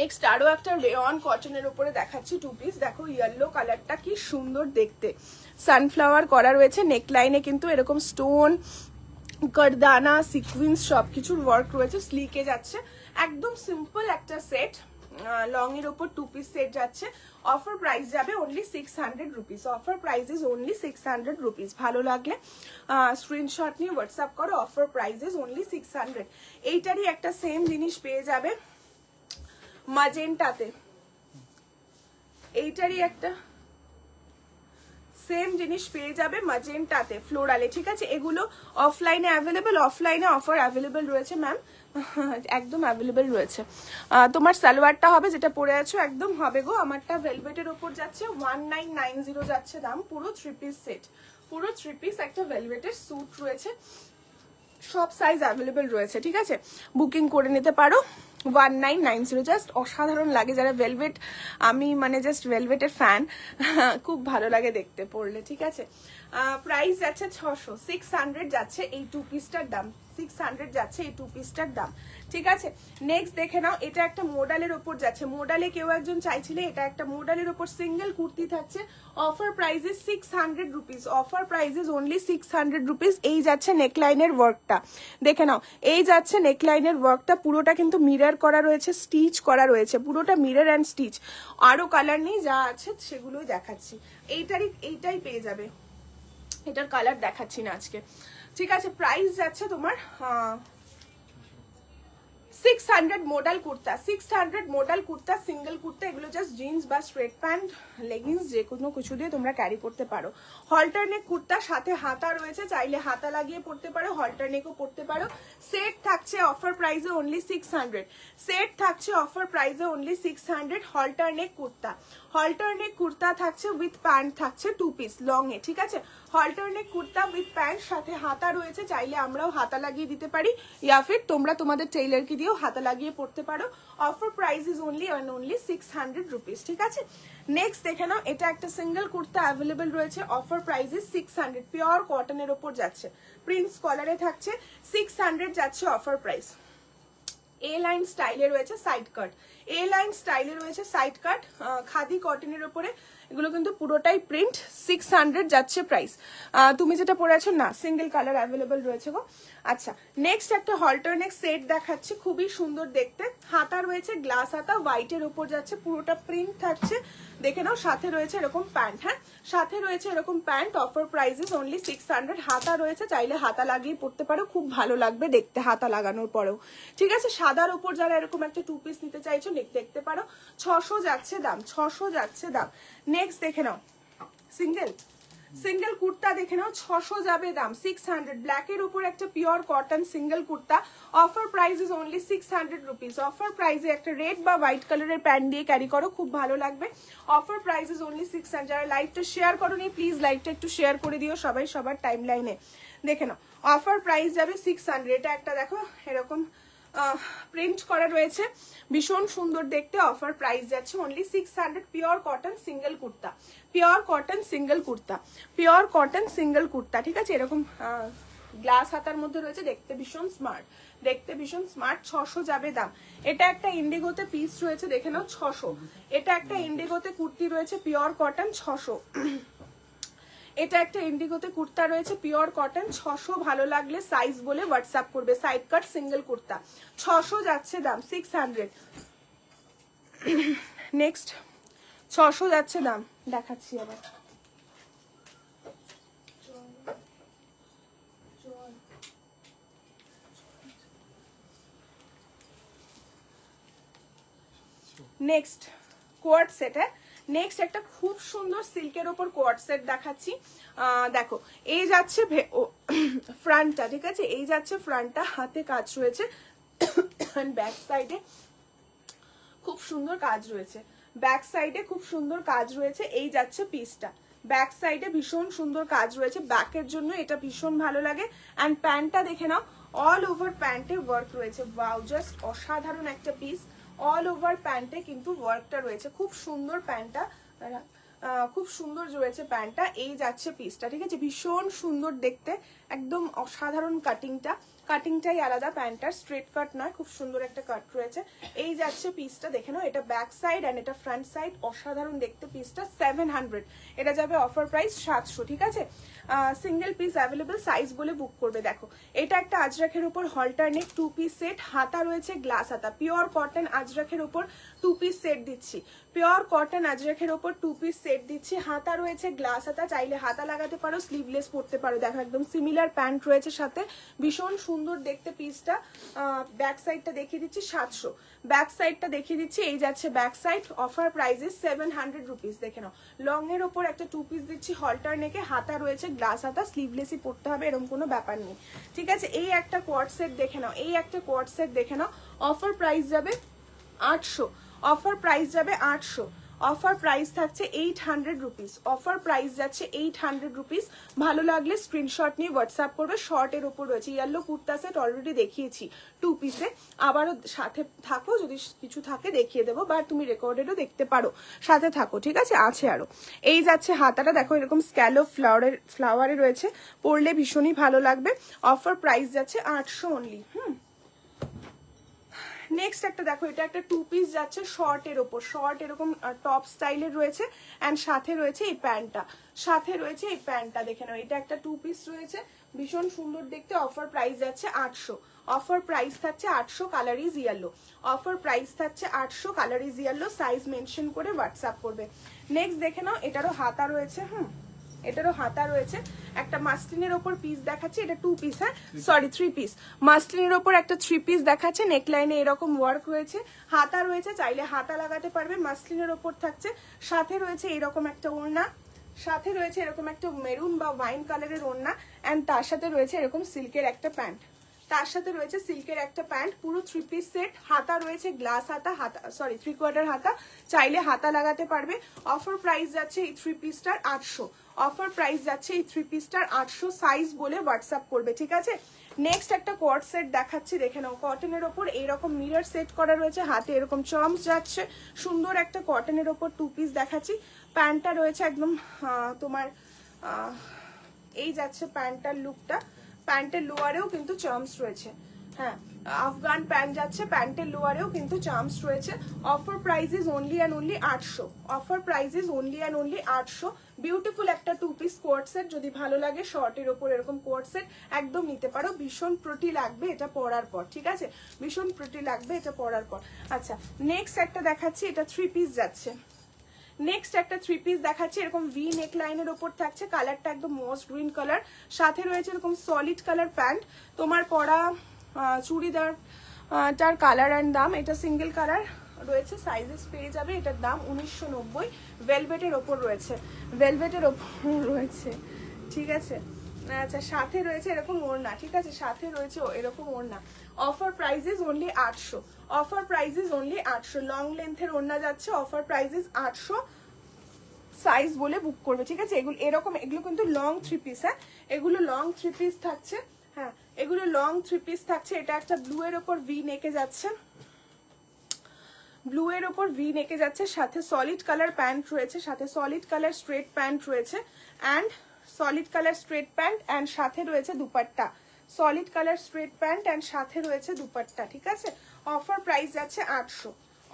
নেক্সট আরো একটা রেয়ন কটনের উপরে দেখাচ্ছি 2 পিস। দেখো ইয়েলো কালারটা কি সুন্দর দেখতে, সানফ্লাওয়ার করা রয়েছে, নেকলাইনে কিন্তু এরকম স্টোন, কারদানা, সিকুয়েন্স সবকিছুর ওয়ার্ক রয়েছে, স্লিকে যাচ্ছে, একদম সিম্পল একটা সেট। লং এর উপর 2 পিস সেট যাচ্ছে। অফার প্রাইস যাবে only 600 rupees. Offer price is only 600 rupees. ভালো লাগলে স্ক্রিনশট নিয়ে হোয়াটসঅ্যাপ করো। Offer price is only 600। এইটারই একটা সেম জিনিস পেয়ে যাবে ম্যাজেন্টাতে, এইটারই একটা সেম জিনিস পেয়ে যাবে ম্যাজেন্টাতে ফ্লোরালে, ঠিক আছে। এগুলো অফলাইনে অ্যাভেলেবেল, অফলাইনে অফার অ্যাভেলেবেল রয়েছে ম্যাম, একদম অ্যাভেলেবেল রয়েছে। তোমার সালোয়ারটা হবে যেটা পরে আছো একদম হবে গো। আমারটা ভেলভেটের ওপর যাচ্ছে 1990 যাচ্ছে দাম। পুরো 3 পিস সেট, পুরো 3 পিস একটা ভেলভেটের স্যুট রয়েছে, সব সাইজ অ্যাভেলেবেল রয়েছে, ঠিক আছে। বুকিং করে নিতে পারো 1990। জাস্ট অসাধারণ লাগে যারা ভেলভেট, আমি মানে জাস্ট ভেলভেটের ফ্যান, খুব ভালো লাগে দেখতে পড়লে, ঠিক আছে। প্রাইস যাচ্ছে 600, 600 যাচ্ছে এই 2 পিসটার দাম, 600 যাচ্ছে এই 2 পিসটার দাম, ঠিক আছে। নেক্সট দেখে নাও, এটা একটা মোডালের ওপর যাচ্ছে। মোডালে কেউ একজন চাইছিলে, এটা একটা মোডালের ওপর সিঙ্গেল কুর্তি থাকছে। Offer prices 600 rupees. Offer prices only 600 rupees. এই যাচ্ছে নেকলাইনের ওয়ার্কটা, দেখে নাও, এই যাচ্ছে নেকলাইনের ওয়ার্কটা, পুরোটা কিন্তু মিরর করা রয়েছে, স্টিচ করা রয়েছে, পুরোটা মিরর অ্যান্ড স্টিচ। আরো কালার নেই, যা আছে সেগুলোই দেখাচ্ছি। এইটাই পেয়ে যাবে, এটার কালার দেখাচ্ছি না আজকে, ঠিক আছে। প্রাইস যাচ্ছে তোমার 600 model kurta, 600 model kurta, single kurta. এগুলো জাস্ট জিন্স বা স্ট্রেট প্যান্ট, লেগিংস, যে কোনো কিছু দিয়ে তোমরা ক্যারি করতে পারো। হল্টারনেক কুর্তা, সাথে হাতা রয়েছে, চাইলে হাতা লাগিয়ে পড়তে পারো, হল্টারনেকও পড়তে পারো। সেট থাকছে অফার প্রাইসে অনলি 600। সেট থাকছে অফার প্রাইসে অনলি 600। হল্টারনেক কুর্তা, হল্টারনেক কুর্তা থাকছে উইথ প্যান্ট থাকছে 2 পিস লং এ, ঠিক আছে। হল্টারনেক কুর্তা উইথ প্যান্ট, সাথে হাতা রয়েছে, চাইলে আমরাও হাতা লাগিয়ে দিতে পারি, ইয়া ফির তোমরা তোমাদের টেইলারকে দিয়েও হাতা লাগিয়ে পড়তে পারো। Offer price is only and only 600 rupees, ঠিক আছে। নেক্সট দেখে নাও, এটা একটা সিঙ্গেল কুর্তা অ্যাভেলেবেল রয়েছে। Offer price is 600। পিওর কটনের ওপর যাচ্ছে, প্রিন্স কলারে থাকছে, 600 যাচ্ছে অফার প্রাইস। এ লাইন স্টাইলে রয়েছে সাইড কাট, এ লাইন স্টাইলে রয়েছে সাইড কাট, খাদি কটনের উপরে। এগুলো কিন্তু পুরোটাই প্রিন্ট, 600 যাচ্ছে প্রাইস। তুমি যেটা পরে আছো না, সিঙ্গেল কালার অ্যাভেলেবল রয়েছে গো। আচ্ছা, নেক্সট একটা হল্টারনেক সেট দেখাচ্ছি, খুবই সুন্দর দেখতে। হাতা রয়েছে গ্লাস হাতা, হোয়াইটের উপর যাচ্ছে, পুরোটা প্রিন্ট থাকছে, দেখে নাও। সাথে রয়েছে এরকম প্যান্ট, হ্যাঁ সাথে রয়েছে এরকম প্যান্ট। Offer prices only 600। হাতা রয়েছে, চাইলে হাতা লাগিয়ে পড়তে পারো, খুব ভালো লাগবে দেখতে হাতা লাগানোর পরেও, ঠিক আছে। সাদার উপর যারা এরকম একটা 2 পিস নিতে চাইছো দেখতে পারো। 600 যাচ্ছে দাম, 600 যাচ্ছে দাম। নেক্সট দেখে নাও, সিঙ্গেল সিঙ্গেল কুর্তা দেখে নাও, 600 যাবে দাম, 600। ব্ল্যাকের উপর একটা pure cotton single kurta. Offer price is only 600 rupees. Offer প্রাইসে একটা রেড বা হোয়াইট কালারের প্যান্ট দিয়ে ক্যারি করো, খুব ভালো লাগবে। Offer price is only 600। যারা লাইভটা শেয়ার করোনি প্লিজ লাইভটা একটু শেয়ার করে দিও সবাই, সবার টাইম লাইনে। দেখে নাও, অফার প্রাইস যাবে 600। এটা একটা দেখো এরকম প্রিন্ট করা রয়েছে, ভীষণ সুন্দর দেখতে। অফার প্রাইস যাচ্ছে only 600। Pure cotton single kurta, pure cotton single kurta, pure cotton single kurta, ঠিক আছে। এরকম গ্লাস হাতার মধ্যে রয়েছে, দেখতে ভীষণ স্মার্ট, দেখতে ভীষণ স্মার্ট। 600 যাবে দাম। এটা একটা ইন্ডিগোতে পিস রয়েছে, দেখে নাও 600। এটা একটা ইন্ডিগোতে কুর্তি রয়েছে পিওর কটন, 600। এটা একটা ইন্ডিগোতে কুর্তা রয়েছে পিওর কটন, 600। ভালো লাগলে সাইজ বলে হোয়াটসঅ্যাপ করবে। সাইড কাট সিঙ্গেল কুর্তা, 600 যাচ্ছে দাম, 600। নেক্সট 600 যাচ্ছে দাম, দেখাচ্ছি আবার। নেক্সট কোয়ার্ড সেট, নেক্সট একটা খুব সুন্দর সিল্কের ওপর কোয়ার্ড সেট দেখাচ্ছি। দেখো এই যাচ্ছে ফ্রন্টটা, ঠিক আছে, এই যাচ্ছে ফ্রন্টটা, হাতে কাজ রয়েছে, ব্যাক সাইডে খুব সুন্দর কাজ রয়েছে, ব্যাক সাইডে খুব সুন্দর কাজ রয়েছে। এই যাচ্ছে পিসটা, ব্যাক সাইডে ভীষণ সুন্দর কাজ রয়েছে, ব্যাকের জন্য এটা ভীষণ ভালো লাগে। অ্যান্ড প্যান্টটা দেখে নাও, অল ওভার প্যান্টে ওয়ার্ক রয়েছে। ওয়াও, জাস্ট অসাধারণ একটা পিস। অল ওভার প্যান্টে কিন্তু ওয়ার্কটা রয়েছে, খুব সুন্দর প্যান্টটা, খুব সুন্দর রয়েছে প্যান্টটা। এই যাচ্ছে পিসটা, ঠিক আছে, ভীষণ সুন্দর দেখতে, একদম অসাধারণ কাটিংটা। কাটিংটাই আলাদা, প্যান্টটার স্ট্রেট কাট নয়, খুব সুন্দর একটা কাট রয়েছে। এই যাচ্ছে পিসটা, দেখে নাও, এটা ব্যাক সাইড অ্যান্ড এটা ফ্রন্ট সাইড, অসাধারণ দেখতে পিসটা। 700, এটা যাবে অফার প্রাইস 700, ঠিক আছে। সিঙ্গেল পিস অ্যাভেলেবেল, সাইজ বলে বুক করবে। দেখো এটা একটা আজরাকের উপর হলটার নেক 2 পিস সেট, হাতা রয়েছে গ্লাস হাতা, পিওর কটন আজরাকের উপর 2 পিস সেট দিচ্ছি, পিওর কটন আজরাকের উপর 2 পিস সেট দিচ্ছি। হাতা রয়েছে গ্লাস হাতা, চাইলে হাতা লাগাতে পারো, স্লিভলেস পরতে পারো। দেখো একদম সিমিলার প্যান্ট রয়েছে সাথে, ভীষণ সুন্দর দেখতে পিসটা। ব্যাক সাইডটা দেখিয়ে দিচ্ছি 700, ব্যাক সাইডটা দেখিয়ে দিচ্ছি, এই যাচ্ছে ব্যাক সাইড। অফার প্রাইসে 700 রুপিস। দেখে নাও, লং এর ওপর একটা 2 পিস দিচ্ছি হলটার নেকে, হাতা রয়েছে গ্লাস হাতা, স্লিভলেসই পরতে হবে এরকম কোনো ব্যাপার নেই, ঠিক আছে। এই একটা কোয়ার্ড সেট দেখে নাও, এই একটা কোয়ার্ড সেট দেখে নাও, অফার প্রাইস যাবে 800, অফার প্রাইস যাবে 800, অফার প্রাইস থাকছে 800 রুপিস, অফার প্রাইস যাচ্ছে 800 রুপিস। ভালো লাগলে স্ক্রিনশট নিয়ে হোয়াটসঅ্যাপ করবে। শর্টের ওপর রয়েছে ইয়েলো কুর্তা সেট, অলরেডি দেখিয়েছি 2 পিসে, আবারও সাথে থাকো, যদি কিছু থাকে দেখিয়ে দেবো, বা তুমি রেকর্ডেডও দেখতে পারো, সাথে থাকো, ঠিক আছে। আছে আরো, এই যাচ্ছে হাতাটা, দেখো এরকম স্ক্যালপ ফ্লাওয়ারে রয়েছে, পরলে ভীষণই ভালো লাগবে। অফার প্রাইস যাচ্ছে 800 অনলি। নেক্সট একটা দেখো, এটা একটা 2 পিস যাচ্ছে শর্টের ওপর, শর্ট এরকম টপ স্টাইলের রয়েছে, অ্যান্ড সাথে রয়েছে এই প্যান্টটা, সাথে রয়েছে এই প্যান্টটা, দেখে নাও, এটা একটা 2 পিস রয়েছে, ভীষণ সুন্দর দেখতে। অফার প্রাইস যাচ্ছে 800, অফার প্রাইস থাকছে 800, colour is yellow, offer price থাকছে 800, colour is yellow, size mention করে হোয়াটসঅ্যাপ করবে। নেক্সট দেখে নাও, এটারও হাতা রয়েছে, এটারও হাতা রয়েছে, একটা মাসলিনের ওপর পিস দেখাচ্ছে, এটা 2 পিস, হ্যাঁ সরি 3 পিস, মাসলিনের ওপর একটা 3 পিস দেখাচ্ছে, নেকলাইনে এরকম ওয়ার্ক রয়েছে, হাতা রয়েছে, চাইলে হাতা লাগাতে পারবে, মাসলিনের ওপর থাকছে, সাথে রয়েছে এরকম একটা ওড়না, সাথে রয়েছে এরকম একটা মেরুন বা ওয়াইন কালারের ওড়না, অ্যান্ড তার সাথে রয়েছে এরকম সিল্কের একটা প্যান্ট, তার সাথে রয়েছে সিল্কের একটা প্যান্ট, পুরো 3 পিস সেট। হাতা রয়েছে গ্লাস হাতা, হাতা সরি 3/4 হাতা, চাইলে হাতা লাগাতে পারবে। অফার প্রাইস যাচ্ছে এই 3 পিসটার 800, অফার প্রাইস যাচ্ছে এই 3 পিসটার 800, সাইজ বলে হোয়াটসঅ্যাপ করবে, ঠিক আছে। নেক্সট একটা কোয়ার্ড সেট দেখাচ্ছি, দেখে নাও, কটনের ওপর এইরকম মিরর সেট করা রয়েছে, হাতে এরকম চমস যাচ্ছে, সুন্দর একটা কটনের ওপর 2 পিস দেখাচ্ছি। প্যান্টটা রয়েছে একদম তোমার এই যাচ্ছে প্যান্টটার লুকটা, প্যান্টের লোয়ারেও কিন্তু চার্মস রয়েছে, হ্যাঁ আফগান প্যান্ট যাচ্ছে, প্যান্টের লোয়ারেও কিন্তু চার্মস রয়েছে। Offer price is only and only 800, offer price is only and only 800। Beautiful একটা 2 পিস কোয়ার্ড সেট, যদি ভালো লাগে শর্টের ওপর এরকম কোয়ার্ড সেট একদম নিতে পারো, ভীষণ প্রিটি লাগবে এটা পরার পর, ঠিক আছে, ভীষণ প্রিটি লাগবে এটা পরার পর। আচ্ছা নেক্সট একটা দেখাচ্ছি, এটা 3 পিস যাচ্ছে, নেক্সট একটা 3 পিস দেখাচ্ছি, এরকম ভি নেক লাইনের ওপর থাকছে, কালারটা একদম মস্ট গ্রিন কালার, সাথে রয়েছে এরকম সলিড কালার প্যান্ট। তোমার পরা চুড়িদারটার কালার অ্যান্ড দাম, এটা সিঙ্গেল কালার রয়েছে, সাইজেস পেয়ে যাবে, এটার দাম 1990, ভেলভেটের ওপর রয়েছে, ভেলভেটের ওপর রয়েছে, ঠিক আছে। আচ্ছা সাথে রয়েছে এরকম ওড়না, ঠিক আছে, সাথে রয়েছে এরকম ওড়না। Offer price is only 800, offer price is only 800, long লেন্থের ওড়না যাচ্ছে, অফার প্রাইস ইজ 800, সাইজ বলে বুক করবে, ঠিক আছে। এগুলো এরকম, এগুলো কিন্তু লং 3 পিস, হ্যাঁ এগুলো লং 3 পিস থাকছে, হ্যাঁ এগুলো লং 3 পিস থাকছে। এটা একটা ব্লু এর ওপর ভি নেকে যাচ্ছে, ব্লু এর ওপর ভি নেকে যাচ্ছে, সাথে সলিড কালার প্যান্ট রয়েছে, সাথে সলিড কালার স্ট্রেট প্যান্ট রয়েছে, and solid colour straight pant and সাথে রয়েছে dupatta, solid colour straight pant and সাথে রয়েছে দুপাট্টা, ঠিক আছে। অফার প্রাইস যাচ্ছে 800,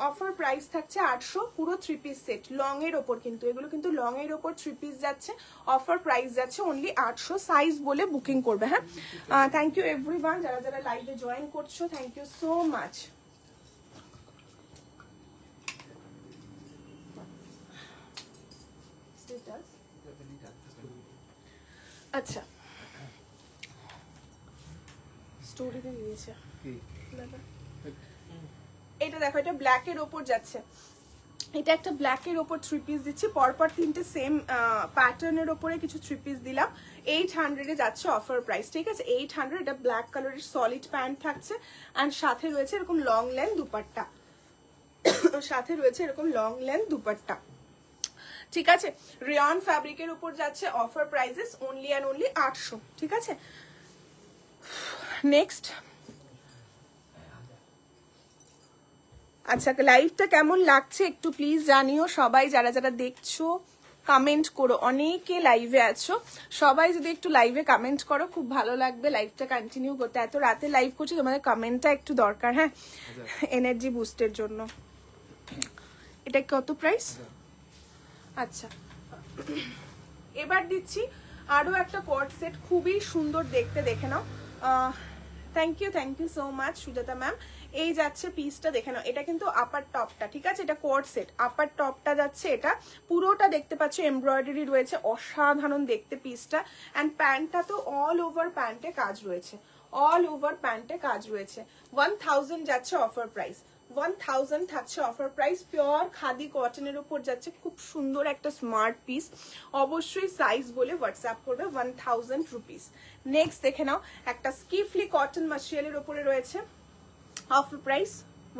অফার প্রাইস থাকছে 800, পুরো 3 পিস সেট, লং এর ওপর কিন্তু, এগুলো কিন্তু লং এর ওপর 3 পিস যাচ্ছে, অফার প্রাইস যাচ্ছে অনলি 800, সাইজ বলে বুকিং করবে, হ্যাঁ। থ্যাংক ইউ এভরিওয়ান, যারা যারা লাইভে জয়েন করছো, থ্যাংক ইউ সো মাচ। আচ্ছা স্টোরিতে দিয়েছে, এটা দেখো, এটা ব্ল্যাক এর ওপর যাচ্ছে, এটা একটা ব্ল্যাক এর ওপর 3 পিস দিচ্ছি, পরপর 3টে সেম প্যাটার্নের ওপরে কিছু 3 পিস দিলাম, 800 এ যাচ্ছে অফার প্রাইস, ঠিক আছে 800। এটা ব্ল্যাক কালারের সলিড প্যান্ট থাকছে, অ্যান্ড সাথে রয়েছে এরকম লং লেন্থ দুপাট্টা, সাথে রয়েছে এরকম লং লেন্থ দুপাট্টা, ঠিক আছে। রিয়ন ফ্যাব্রিকের উপর যাচ্ছে, offer prices only and only 800, ঠিক আছে। নেক্সট, আচ্ছা লাইভটা কেমন লাগছে একটু প্লিজ জানিও সবাই, যারা যারা দেখছো কমেন্ট করো, অনেকে লাইভে আছো, সবাই যদি একটু লাইভে কমেন্ট করো খুব ভালো লাগবে লাইভটা কন্টিনিউ করতে। এত রাতে লাইভ করছি, তোমাদের কমেন্টটা একটু দরকার, হ্যাঁ, এনার্জি বুস্টের জন্য। এটা কত প্রাইস? আচ্ছা, এবার দিচ্ছি আরো একটা কর্ড সেট, খুবই সুন্দর দেখতে, দেখে নাও। Thank you so much Sujata ma'am. এই যাচ্ছে পিসটা, দেখে নাও, এটা কিন্তু আপার টপটা, ঠিক আছে, এটা কোয়ার্ড সেট, আপার টপটা যাচ্ছে, এটা পুরোটা দেখতে পাচ্ছ এমব্রয়ডারি রয়েছে, অসাধারণ দেখতে পিসটা। অ্যান্ড প্যান্টটা তো অল ওভার প্যান্টে কাজ রয়েছে, অল ওভার প্যান্টে কাজ রয়েছে। 1000 যাচ্ছে অফার প্রাইস, 1000 থাকছে অফার প্রাইস। পিওর খাদি কটনের উপর যাচ্ছে, খুব সুন্দর একটা স্মার্ট পিস। অবশ্যই সাইজ বলে হোয়াটসঅ্যাপ করবে, 1000 রুপিস। নেক্সট দেখে নাও, একটা স্কিফলি কটন মাটেরিয়ালের উপরে রয়েছে, অফার প্রাইস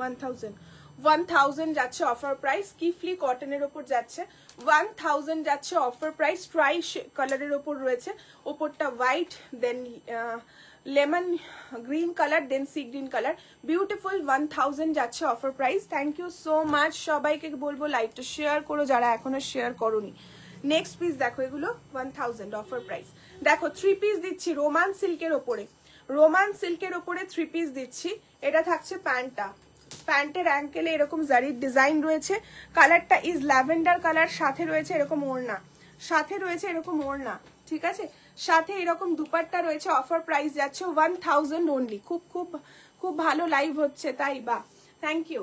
1000 যাচ্ছে অফার প্রাইস। স্কিফলি কটনের উপর যাচ্ছে 1000 যাচ্ছে অফার প্রাইস। ট্রাই কালারের উপর রয়েছে, ওপরটা white, then lemon green colour, then sea green colour, beautiful. 1000 যাচ্ছে offer price. Thank you so much, সবাইকে বলবো লাইভটা শেয়ার করো যারা এখনো শেয়ার করোনি। নেক্সট পিস দেখো, এগুলো 1000 অফার প্রাইস। দেখো 3 পিস দিচ্ছি রোমান সিল্কের ওপরে, রোমান সিল্কের ওপরে 3 পিস দিচ্ছি। এটা থাকছে প্যান্টটা, প্যান্টের অ্যাঙ্কেলে এরকম জারির ডিজাইন রয়েছে, কালারটা ইজ ল্যাভেন্ডার কালার, সাথে রয়েছে এরকম ওড়না, সাথে রয়েছে এরকম ওড়না, ঠিক আছে, সাথে এরকম দুপাট্টা রয়েছে। অফার প্রাইস যাচ্ছে 1000 অনলি। খুব খুব খুব ভালো লাইভ হচ্ছে তাই, বা থ্যাংক ইউ।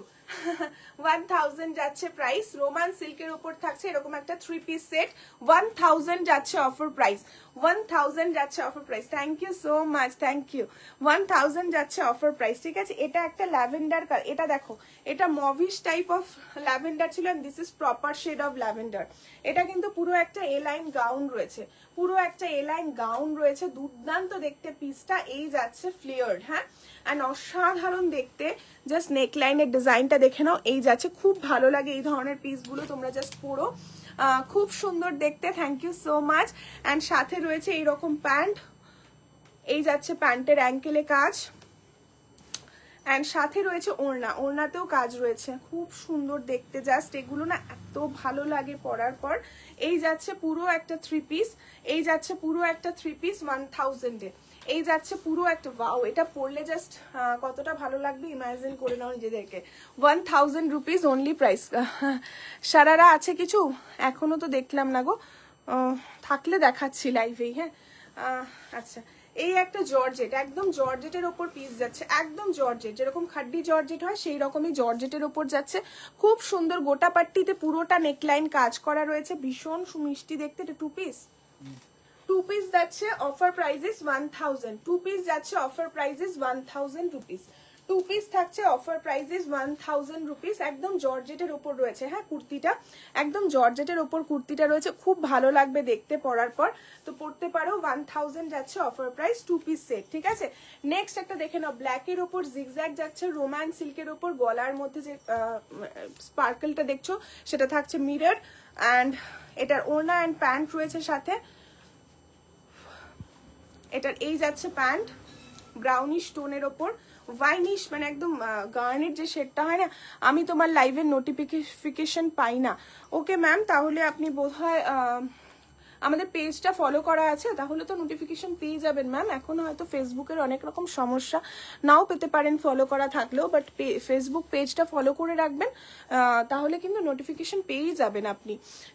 1000 যাচ্ছে প্রাইস। রোমান সিল্কের উপর থাকছে এরকম একটা 3 পিস সেট, 1000 যাচ্ছে অফার প্রাইস, 1000 যাচ্ছে offer price. Thank you so much, thank you. 1000 যাচ্ছে অফার প্রাইস, ঠিক আছে। এটা একটা ল্যাভেন্ডার কালার, এটা দেখো, এটা মভিশ টাইপ অফ ল্যাভেন্ডার ছিল, and this is proper shade of lavender. এটা কিন্তু পুরো একটা এ লাইন গাউন রয়েছে, পুরো একটা এ লাইন গাউন রয়েছে, দুর্দান্ত দেখতে পিসটা। এই যাচ্ছে ফ্লেয়ার্ড, হ্যাঁ, অ্যান্ড অসাধারণ দেখতে। জাস্ট নেকলাইনের ডিজাইনটা দেখে নাও, এই যাচ্ছে, খুব ভালো লাগে এই ধরনের পিসগুলো, তোমরা জাস্ট পরো, খুব সুন্দর দেখতে। Thank you so much. And সাথে রয়েছে এইরকম প্যান্ট, এই যাচ্ছে প্যান্টের অ্যাঙ্কেলে কাজ, অ্যান্ড সাথে রয়েছে ওড়না, ওড়নাতেও কাজ রয়েছে, খুব সুন্দর দেখতে। জাস্ট এগুলো না এত ভালো লাগে পরার পর। এই যাচ্ছে পুরো একটা 3 পিস, এই যাচ্ছে পুরো একটা 3 পিস 1000-এ। এই যাচ্ছে পুরো একটা, ওয়াও, এটা পরলে জাস্ট কতটা ভালো লাগবে ইমাজিন করে নাও নিজেদেরকে। 1000 রুপিস অনলি প্রাইস। সারারা আছে কিছু? এখনো তো দেখলাম না গো, থাকলে দেখাচ্ছি লাইভেই, হ্যাঁ। আচ্ছা, এই একটা জর্জেট, একদম জর্জেটের ওপর পিস যাচ্ছে, একদম জর্জেট, যেরকম খাড্ডি জর্জেট হয় সেই রকমই জর্জেটের ওপর যাচ্ছে। খুব সুন্দর গোটা পাট্টিতে পুরোটা নেকলাইন কাজ করা রয়েছে, ভীষণ সুমিষ্টি দেখতে। এটা 2 পিস, 2 পিস যাচ্ছে অফার প্রাইজেস 1000, 2 পিস যাচ্ছে অফার প্রাইজেস 1000 রুপিস। 2 পিস থাকছে অফার প্রাইজেস 1000 রুপিস। একদম জর্জেটের ওপর রয়েছে, হ্যাঁ, কুর্তিটা একদম জর্জেটের ওপর কুর্তিটা রয়েছে, খুব ভালো লাগবে দেখতে পরার পর, তো পরতে পারো। 1000 যাচ্ছে অফার প্রাইস, 2 পিস সেট, ঠিক আছে। নেক্সট একটা দেখে নাও, ব্ল্যাকের ওপর জিগজ্যাগ যাচ্ছে, রোমান সিল্কের ওপর গলার মধ্যে যে স্পার্কেলটা দেখছো সেটা থাকছে মিরর, অ্যান্ড এটার ওড়না অ্যান্ড প্যান্ট রয়েছে সাথে। এটার এই যাচ্ছে প্যান্ট, ব্রাউনিশ টোনের ওপর, ওয়াইনিশ, মানে একদম গার্নেট যে শেডটা হয় না। আমি তোমার লাইভের নোটিফিকেশন পাই না। ওকে ম্যাম, তাহলে আপনি বোধহয় আমাদের পেজটা ফলো করা আছে, তাহলে তো নোটিফিকেশন পেয়ে যাবেন ম্যাম। এখন হয়তো ফেসবুকের অনেক রকম সমস্যা, নাও পেতে পারেন ফলো করা থাকলেও, বাট ফেসবুক পেজটা ফলো করে রাখবেন, তাহলে কিন্তু নোটিফিকেশন পেয়েই যাবেন আপনি,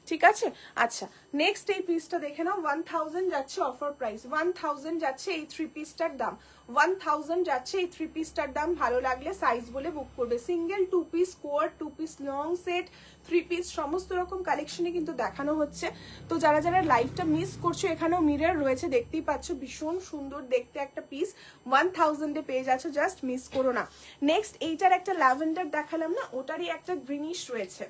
ঠিক আছে। আচ্ছা, নেক্সট এই পিসটা দেখে নাও, 1000 যাচ্ছে অফার প্রাইস, 1000 যাচ্ছে এই 3 পিসটার দাম, 1000 যাচ্ছে এই 3 পিসটার দাম। ভালো লাগলে সাইজ বলে বুক করবে। Single, 2 piece coord, 2 piece long set, 3 piece, সমস্ত রকম কালেকশনে কিন্তু দেখানো হচ্ছে। তো যারা যারা লাইভটা মিস করছো, এখানেও মিরর রয়েছে, দেখতেই পাচ্ছ, ভীষণ সুন্দর দেখতে একটা পিস 1000-এ পেয়ে যাচ্ছ, জাস্ট মিস করো না। নেক্সট এইটার একটা ল্যাভেন্ডার দেখালাম না, ওটারই একটা গ্রিনিশ রয়েছে,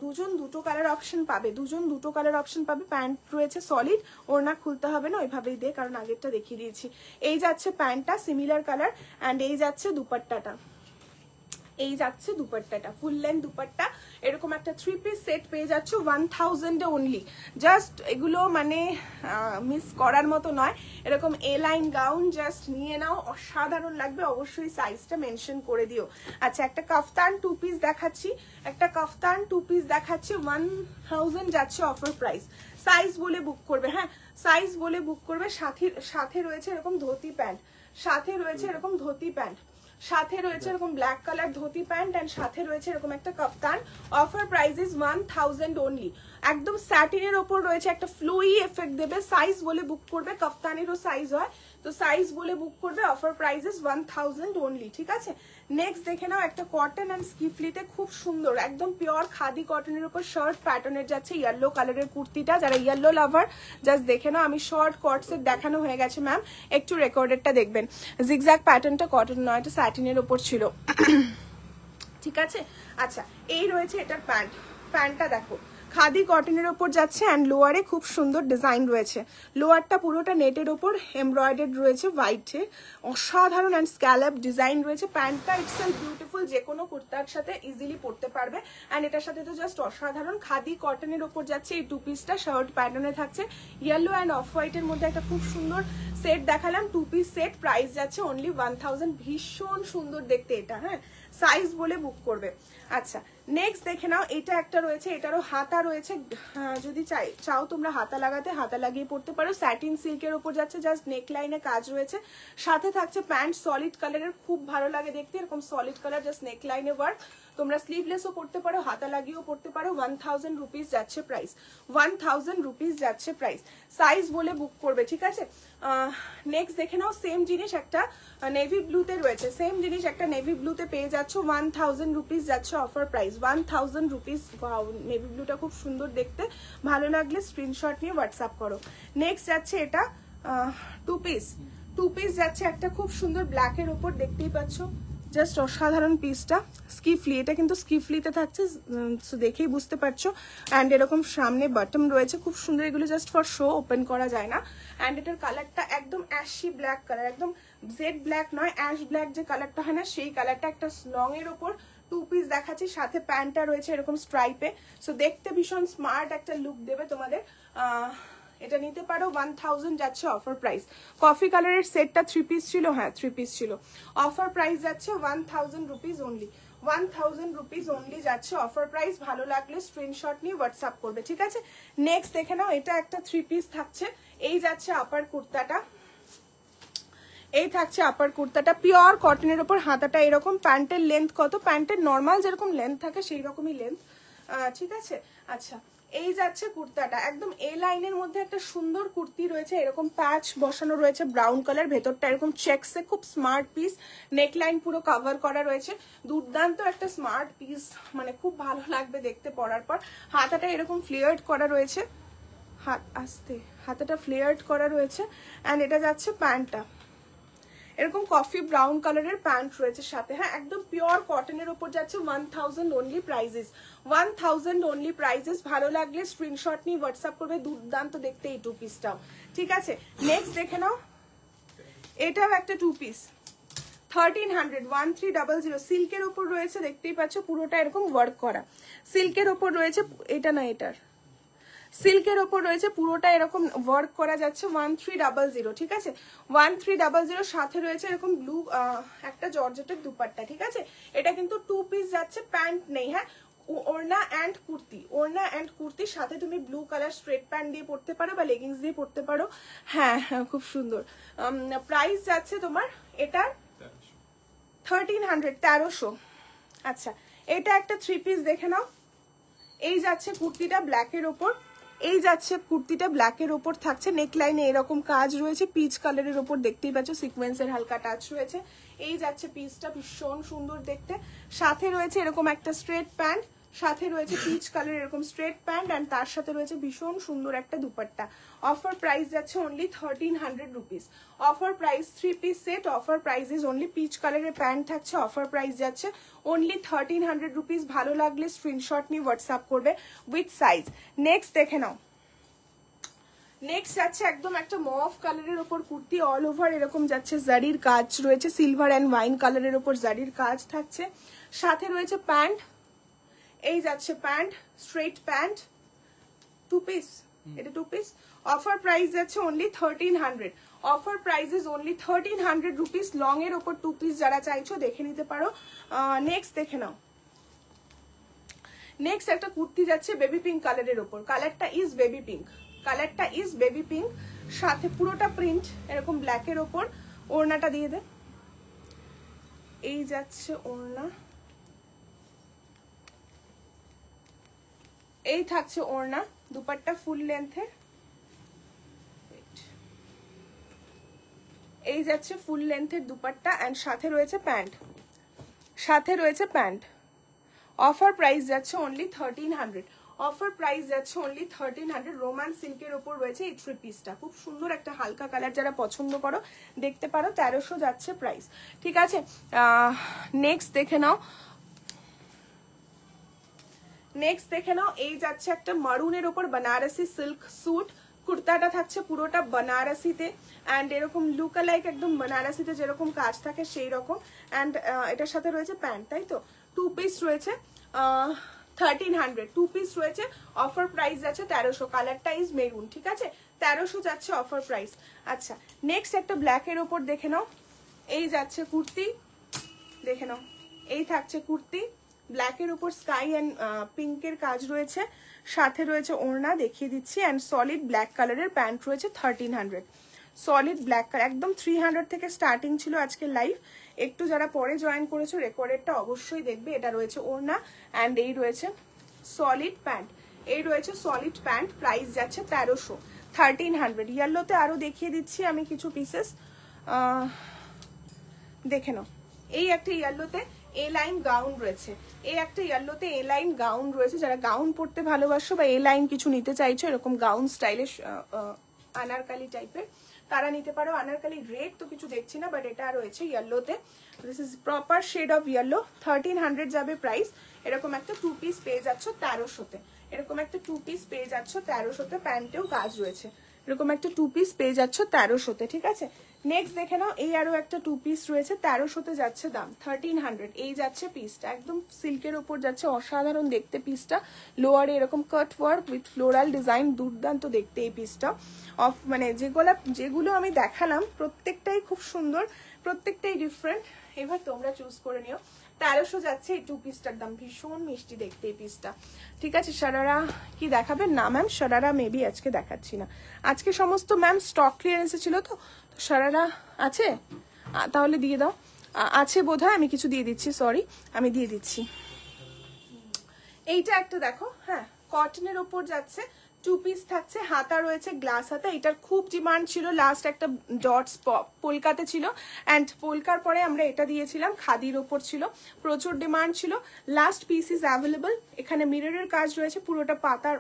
দুজন দুটো কালার অপশন পাবে, দুজন দুটো কালার অপশন পাবে। প্যান্ট রয়েছে সলিড, ওড়না খুলতে হবে না, ওইভাবেই দে, কারণ আগেরটা দেখিয়ে দিয়েছি। এই যাচ্ছে প্যান্টটা সিমিলার কালার, অ্যান্ড এই যাচ্ছে দুপাট্টাটা, এই যাচ্ছে দুপাট্টাটা, ফুল লেন্থ দুপাট্টা, এরকম একটা 3 পিস সেট পেয়ে যাচ্ছ 1000 এ অনলি। জাস্ট এগুলো মানে মিস করার মতো নয়, এরকম এ লাইন গাউন জাস্ট নিয়ে নাও, অসাধারণ লাগবে। অবশ্যই সাইজটা মেনশন করে দিও। আচ্ছা, একটা কাফতান 2 পিস দেখাচ্ছি, একটা কাফতান 2 পিস দেখাচ্ছি, 1000 যাচ্ছে অফার প্রাইস। সাইজ বলে বুক করবে, হ্যাঁ সাইজ বলে বুক করবে। সাথে রয়েছে এরকম ধুতি প্যান্ট, সাথে রয়েছে এরকম ধুতি প্যান্ট, সাথে রয়েছে এরকম black colour dhoti pant and সাথে রয়েছে এরকম একটা kaftan. Offer price is 1000 only. একদম স্যাটিনের ওপর রয়েছে, একটা ফ্লোই এফেক্ট দেবে। সাইজ বলে বুক করবে, কাফতানেরও সাইজ হয়, তো সাইজ বলে বুক করবে। অফার প্রাইস ইজ 1000 অনলি, ঠিক আছে। নেক্সট দেখে নাও একটা কটন অ্যান্ড স্কিফলিতে খুব সুন্দর একদম পিওর খাদি কটনের উপর শার্ট প্যাটার্নের যাচ্ছে ইয়েলো কালারের কুর্তিটা। যারা ইয়েলো লাভার জাস্ট দেখে নাও, আমি শর্ট কটসেট দেখানো হয়ে গেছে ম্যাম, একটু রেকর্ডেডটা দেখবেন। জিগজ্যাগ প্যাটার্নটা কটন নয়, এটা স্যাটিনের ওপর ছিল, ঠিক আছে। আচ্ছা, এই রয়েছে এটার প্যান্ট, প্যান্টটা দেখো খাদি কটনের ওপর যাচ্ছে অ্যান্ড লোয়ারে খুব সুন্দর ডিজাইন রয়েছে। লোয়ারটা পুরোটা নেটের ওপর এমব্রয়ডার্ড রয়েছে হোয়াইটে, অসাধারণ অ্যান্ড স্ক্যালপ ডিজাইন রয়েছে। প্যান্টটা ইটসেলফ বিউটিফুল, যে কোনো কুর্তার সাথে ইজিলি পরতে পারবে অ্যান্ড এটার সাথে তো জাস্ট অসাধারণ। খাদি কটনের ওপর যাচ্ছে এই 2 পিসটা, শার্ট প্যাটার্নে থাকছে ইয়েলো অ্যান্ড অফ হোয়াইটের মধ্যে একটা খুব সুন্দর সেট দেখালাম, 2 পিস সেট, প্রাইস যাচ্ছে অনলি 1000। ভীষণ সুন্দর দেখতে এটা, হ্যাঁ সাইজ বলে বুক করবে। আচ্ছা, নেক্সট দেখে নাও, এটা একটা রয়েছে, এটারও হাতা রয়েছে, যদি চাও তোমরা হাতা লাগাতে হাতা লাগিয়ে পড়তে পারো। স্যাটিন সিল্কের ওপর যাচ্ছে, জাস্ট নেক লাইনে কাজ রয়েছে, সাথে থাকছে প্যান্ট সলিড কালারের, খুব ভালো লাগে দেখতে এরকম সলিড কালার, জাস্ট নেক লাইনে ওয়ার্ক। তোমরা স্লিভলেসও পড়তে পারো, হাতা লাগিয়েও পড়তে পারো। 1000 রুপিস যাচ্ছে প্রাইস, 1000 রুপিস যাচ্ছে প্রাইস। সাইজ বলে বুক করবে, ঠিক আছে। নেক্সট দেখে নাও, সেম জিনিস একটা নেভি ব্লুতে রয়েছে, সেম জিনিস একটা নেভি ব্লুতে পেয়ে যাচ্ছ 1000 রুপিস যাচ্ছে অফার প্রাইস, 1000 রুপিস। নেভি ব্লুটা খুব সুন্দর দেখতে, ভালো লাগলে স্ক্রিনশট নিয়ে হোয়াটসঅ্যাপ করো। নেক্সট যাচ্ছে এটা 2 পিস যাচ্ছে একটা খুব সুন্দর ব্ল্যাকের ওপর, দেখতেই পাচ্ছ জাস্ট অসাধারণ পিসটা। স্কিফলি, এটা কিন্তু স্কিফলিতে থাকছে, দেখেই বুঝতে পারছো। অ্যান্ড এরকম সামনে বাটন রয়েছে, খুব সুন্দর, এগুলো জাস্ট ফর শো, ওপেন করা যায় না। অ্যান্ড এটার কালারটা একদম অ্যাশি ব্ল্যাক কালার, একদম জেড ব্ল্যাক নয়, অ্যাশ ব্ল্যাক যে কালারটা হয় না সেই কালারটা। একটা লং এর ওপর 2 পিস দেখাচ্ছি, সাথে প্যান্টটা রয়েছে এরকম স্ট্রাইপে, সো দেখতে ভীষণ স্মার্ট একটা লুক দেবে তোমাদের। এটা নিতে পারো, 1000 যাচ্ছে অফার প্রাইস। কফি কালারের সেটটা 3 পিস ছিল, হ্যাঁ 3 পিস ছিল। অফার প্রাইস যাচ্ছে 1000 রুপিস অনলি, 1000 রুপিস অনলি যাচ্ছে অফার প্রাইস। ভালো লাগলে স্ক্রিনশট নিয়ে হোয়াটসঅ্যাপ করবে, ঠিক আছে। নেক্সট দেখে নাও, এটা একটা 3 পিস থাকছে, এই যাচ্ছে আপার কুর্তাটা, এই থাকছে আপার কুর্তাটা পিওর কটনের ওপর, হাতাটা এরকম। প্যান্টের লেন্থ কত? প্যান্টের নর্মাল যেরকম লেন্থ থাকে সেই রকমই লেন্থ, ঠিক আছে। আচ্ছা, এই যাচ্ছে কুর্তাটা, একদম এ লাইনের মধ্যে একটা সুন্দর কুর্তি রয়েছে, এরকম প্যাচ বসানো রয়েছে ব্রাউন কালার, ভেতরটা এরকম চেকসে, খুব স্মার্ট পিস। নেক লাইন পুরো কভার করা রয়েছে, দুর্দান্ত একটা স্মার্ট পিস, মানে খুব ভালো লাগবে দেখতে পরার পর। হাতাটা এরকম ফ্লেয়ার্ড করা রয়েছে, হাতাটা ফ্লেয়ার্ড করা রয়েছে। অ্যান্ড এটা যাচ্ছে প্যান্টটা, এরকম কফি ব্রাউন কালারের প্যান্ট রয়েছে সাথে, হ্যাঁ একদম পিওর কটনের ওপর যাচ্ছে। 1000 অনলি প্রাইজেস, 1000 অনলি প্রাইজেস। ভালো লাগলে স্ক্রিনশট নিয়ে হোয়াটসঅ্যাপ করবে, দুর্দান্ত দেখতে এই 2 পিসটাও, ঠিক আছে। নেক্সট দেখে নাও, এটাও একটা 2 পিস, 1300 সিল্কের ওপর রয়েছে, দেখতেই পাচ্ছ পুরোটা এরকম ওয়ার্ক করা সিল্কের ওপর রয়েছে। এটা না, এটার সিল্কের ওপর রয়েছে, পুরোটা এরকম ওয়ার্ক করা যাচ্ছে। 1300, ঠিক আছে, 1300। সাথে রয়েছে এরকম ব্লু একটা জর্জেটের দুপাট্টা, ঠিক আছে। এটা কিন্তু 2 পিস যাচ্ছে, প্যান্ট নেই, হ্যাঁ ওড়না অ্যান্ড কুর্তি, ওড়না অ্যান্ড কুর্তির সাথে তুমি ব্লু কালার স্ট্রেট প্যান্ট দিয়ে পরতে পারো বা লেগিংস দিয়ে পরতে পারো, হ্যাঁ হ্যাঁ খুব সুন্দর। প্রাইস যাচ্ছে তোমার এটার 1300। আচ্ছা, এটা একটা 3 পিস দেখে নাও, এই যাচ্ছে কুর্তিটা ব্ল্যাকের ওপর, এই যাচ্ছে কুর্তিটা ব্ল্যাকের ওপর থাকছে, নেকলাইনে এরকম কাজ রয়েছে, পিচ কালারের ওপর দেখতেই পাচ্ছ সিকোয়েন্সের হালকা টাচ রয়েছে। এই যাচ্ছে পিসটা, ভীষণ সুন্দর দেখতে। সাথে রয়েছে এরকম একটা স্ট্রেট প্যান্ট, সাথে রয়েছে পিচ কালার এরকম স্ট্রেট প্যান্ট, অ্যান্ড তার সাথে রয়েছে ভীষণ সুন্দর একটা দুপাট্টা। অফার প্রাইস যাচ্ছে only 1300 rupees. Offer price 3 piece set, offer price is only, peach কালারের প্যান্ট থাকছে, অফার প্রাইস যাচ্ছে অনলি 1300 রুপিস। ভালো লাগলে স্ক্রিনশট নিয়ে হোয়াটসঅ্যাপ করবে উইথ সাইজ। নেক্সট দেখে নাও, নেক্সট যাচ্ছে একদম একটা মভ কালারের ওপর কুর্তি, অল ওভার এরকম যাচ্ছে, জারির কাজ রয়েছে, সিলভার অ্যান্ড ওয়াইন কালারের ওপর জারির কাজ থাকছে। সাথে রয়েছে প্যান্ট, এই যাচ্ছে প্যান্ট, স্ট্রেট প্যান্ট, 2 পিস, এটা 2 পিস। অফার প্রাইস যাচ্ছে only 1300, offer price is only 1300 rupees. Long এর ওপর 2 পিস যারা চাইছো দেখে নিতে পারো। নেক্সট দেখে নাও, নেক্সট একটা কুর্তি যাচ্ছে বেবি পিঙ্ক কালারের ওপর, কালারটা ইজ বেবি পিঙ্ক, কালারটা ইজ বেবি পিঙ্ক, সাথে পুরোটা প্রিন্ট এরকম ব্ল্যাকের ওপর। ওড়নাটা দিয়ে দে, এই যাচ্ছে ওড়না, এই থাকছে ওড়না, দুপাট্টা ফুল লেন্থের, এই যাচ্ছে ফুল লেন্থের দুপাট্টা এন্ড সাথে রয়েছে প্যান্ট, সাথে রয়েছে প্যান্ট। অফার প্রাইস যাচ্ছে অনলি 1300, অফার প্রাইস যাচ্ছে অনলি 1300। রোমান সিল্কের ওপর রয়েছে এই 3 পিসটা, খুব সুন্দর একটা হালকা কালার, যারা পছন্দ করো দেখতে পারো। 1300 যাচ্ছে প্রাইস, ঠিক আছে। নেক্সট দেখে নাও, নেক্সট দেখে নাও, এই যাচ্ছে একটা মারুনের ওপর বানারসি সিল্ক স্যুট, কুর্তাটা থাকছে পুরোটা বানারসিতে অ্যান্ড এরকম লুক লাইক একদম বানারসিতে যেরকম কাজ থাকে সেই রকম। অ্যান্ড এটার সাথে রয়েছে প্যান্ট, তাই তো। 2 পিস রয়েছে 1300, 2 পিস রয়েছে। অফার প্রাইস যাচ্ছে 1300, কালারটা ইজ মেরুন, ঠিক আছে। 1300 যাচ্ছে অফার প্রাইস। আচ্ছা, নেক্সট একটা ব্ল্যাকের ওপর দেখে নাও, এই যাচ্ছে কুর্তি, দেখে নাও, এই থাকছে কুর্তি, ব্ল্যাকের উপর স্কাই অ্যান্ড পিঙ্কের কাজ রয়েছে, সাথে রয়েছে ওড়না, দেখিয়ে দিচ্ছি, অ্যান্ড সলিড ব্ল্যাক কালারের প্যান্ট রয়েছে 1300, সলিড ব্ল্যাক কালার। একদম 300 থেকে স্টার্টিং ছিল আজকে লাইভ, একটু যারা পরে জয়েন করেছো রেকর্ডেডটা অবশ্যই দেখবে। এটা রয়েছে ওড়না অ্যান্ড এই রয়েছে সলিড প্যান্ট, এই রয়েছে সলিড প্যান্ট। প্রাইস যাচ্ছে 1300, 1300। ইয়েলোতে আরো দেখিয়ে দিচ্ছি আমি কিছু পিসেস, দেখে নাও। এই একটা ইয়েলোতে এ লাইন গাউন রয়েছে, এই একটা ইয়েলোতে এ লাইন গাউন রয়েছে, যারা গাউন পরতে ভালোবাসো বা এ লাইন কিছু নিতে চাইছো এরকম গাউন স্টাইলিশ আনারকালি টাইপের, তারা নিতে পারো। আনারকালি রেড তো কিছু দেখছি না, বাট এটা রয়েছে ইয়েলোতে, this is proper shade of yellow. 1300 যাবে প্রাইস। এরকম একটা 2 পিস পেয়ে যাচ্ছ 1300-তে, এরকম একটা 2 পিস পেয়ে যাচ্ছ 1300-তে, প্যান্টেও কাজ রয়েছে, এরকম একটা 2 পিস পেয়ে যাচ্ছ 1300-তে, ঠিক আছে। নেক্সট দেখে নাও, এই আরো একটা 2 পিস রয়েছে 1300-তে যাচ্ছে দাম, 1300। এই যাচ্ছে পিসটা, একদম সিল্কের ওপর যাচ্ছে, অসাধারণ দেখতে পিসটা। লোয়ারে এরকম cut work with floral design, দুর্দান্ত দেখতে এই পিসটা। মানে যেগুলো আমি দেখালাম প্রত্যেকটাই খুব সুন্দর, প্রত্যেকটাই ডিফারেন্ট। এবার তোমরা চুজ করে নিও। 1300 যাচ্ছে এই 2 পিসটার দাম, ভীষণ মিষ্টি দেখতে এই পিসটা, ঠিক আছে। শারারা কি দেখাবেন? না ম্যাম, শারারা মেবি আজকে দেখাচ্ছি না, আজকে সমস্ত ম্যাম স্টক ক্লিয়ারেন্সে ছিল তো। শারারা আছে তাহলে দিয়ে দাও, আছে বোধহয়, আমি কিছু দিয়ে দিচ্ছি, সরি আমি দিয়ে দিচ্ছি। এইটা একটা দেখো, হ্যাঁ কটনের ওপর যাচ্ছে, 2 পিস থাকছে, হাতা রয়েছে গ্লাস হাতা। এটার খুব ডিমান্ড ছিল, লাস্ট একটা ডটস পোলকাতে ছিল, অ্যান্ড পোলকার পরে আমরা এটা দিয়েছিলাম, খাদির ওপর ছিল, প্রচুর ডিমান্ড ছিল। Last piece is available. এখানে মিররের কাজ রয়েছে, পুরোটা পাতার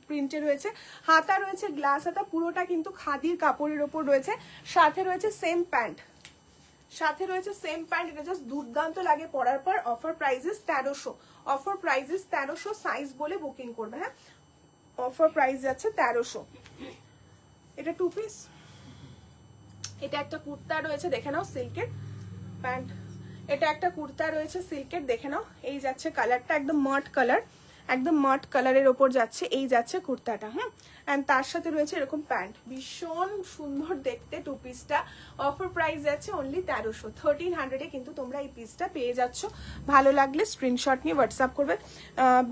প্রিন্টে রয়েছে, হাতা রয়েছে গ্লাস হাতা, পুরোটা কিন্তু খাদির কাপড়ের ওপর রয়েছে, সাথে রয়েছে সেম প্যান্ট, সাথে রয়েছে সেম প্যান্ট। এটা জাস্ট দুর্দান্ত লাগে পরার পর। Offer prices 1300, offer prices 1300, size বলে বুকিং করবে, হ্যাঁ। অফার প্রাইস যাচ্ছে 1300। এটা 2 পিস। এটা একটা কুর্তা রয়েছে, দেখে নাও, সিল্কের প্যান্ট। এটা একটা কুর্তা রয়েছে সিল্কের, দেখে নাও। এই যাচ্ছে কালারটা একদম মাট কালার, একদম মাট কালারের ওপর যাচ্ছে, এই যাচ্ছে কুর্তাটা, হ্যাঁ। অ্যান্ড তার সাথে রয়েছে এরকম প্যান্ট, ভীষণ সুন্দর দেখতে 2 পিসটা। অফার প্রাইস যাচ্ছে অনলি 1300, 1300-এ কিন্তু তোমরা এই পিসটা পেয়ে যাচ্ছ। ভালো লাগলে স্ক্রিনশট নিয়ে হোয়াটসঅ্যাপ করবে।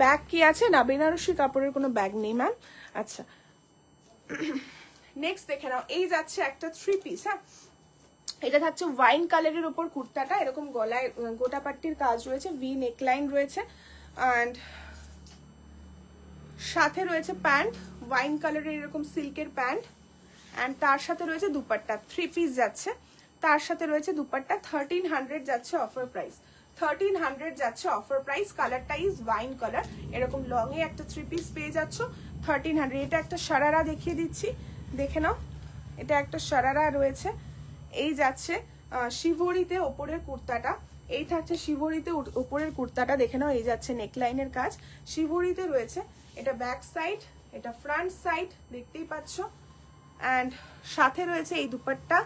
ব্যাগ কি আছে? না, বেনারসি কাপড়ের কোনো ব্যাগ নেই ম্যাম। আচ্ছা, নেক্সট দেখে নাও, এই যাচ্ছে একটা 3 পিস, হ্যাঁ। এটা থাকছে ওয়াইন কালারের ওপর কুর্তাটা, এরকম গলায় গোটা পাট্টির কাজ রয়েছে, ভি নেকলাইন রয়েছে, অ্যান্ড সাথে রয়েছে প্যান্ট, ওয়াইন কালারের এরকম সিল্কের প্যান্ট, অ্যান্ড তার সাথে রয়েছে দুপাট্টা। 3 পিস যাচ্ছে, তার সাথে রয়েছে দুপাট্টা। 1300 যাচ্ছে অফার প্রাইস, 1300 যাচ্ছে অফার প্রাইস। কালারটা ইজ ওয়াইন কালার, এরকম লং এ একটা 3 পিস পেয়ে যাচ্ছ 1300। এটা একটা শারারা দেখিয়ে দিচ্ছি, দেখে নাও। এটা একটা শারারা রয়েছে, এই যাচ্ছে শিভরিতে ওপরের কুর্তাটা, এই থাকছে শিভরিতে উপরের কুর্তাটা, দেখে নাও। এই যাচ্ছে নেকলাইনের কাজ, শিভরিতে রয়েছে। এটা ব্যাক সাইড, এটা ফ্রন্ট সাইড, দেখতেই পাচ্ছ। অ্যান্ড সাথে রয়েছে এই দুপাট্টা,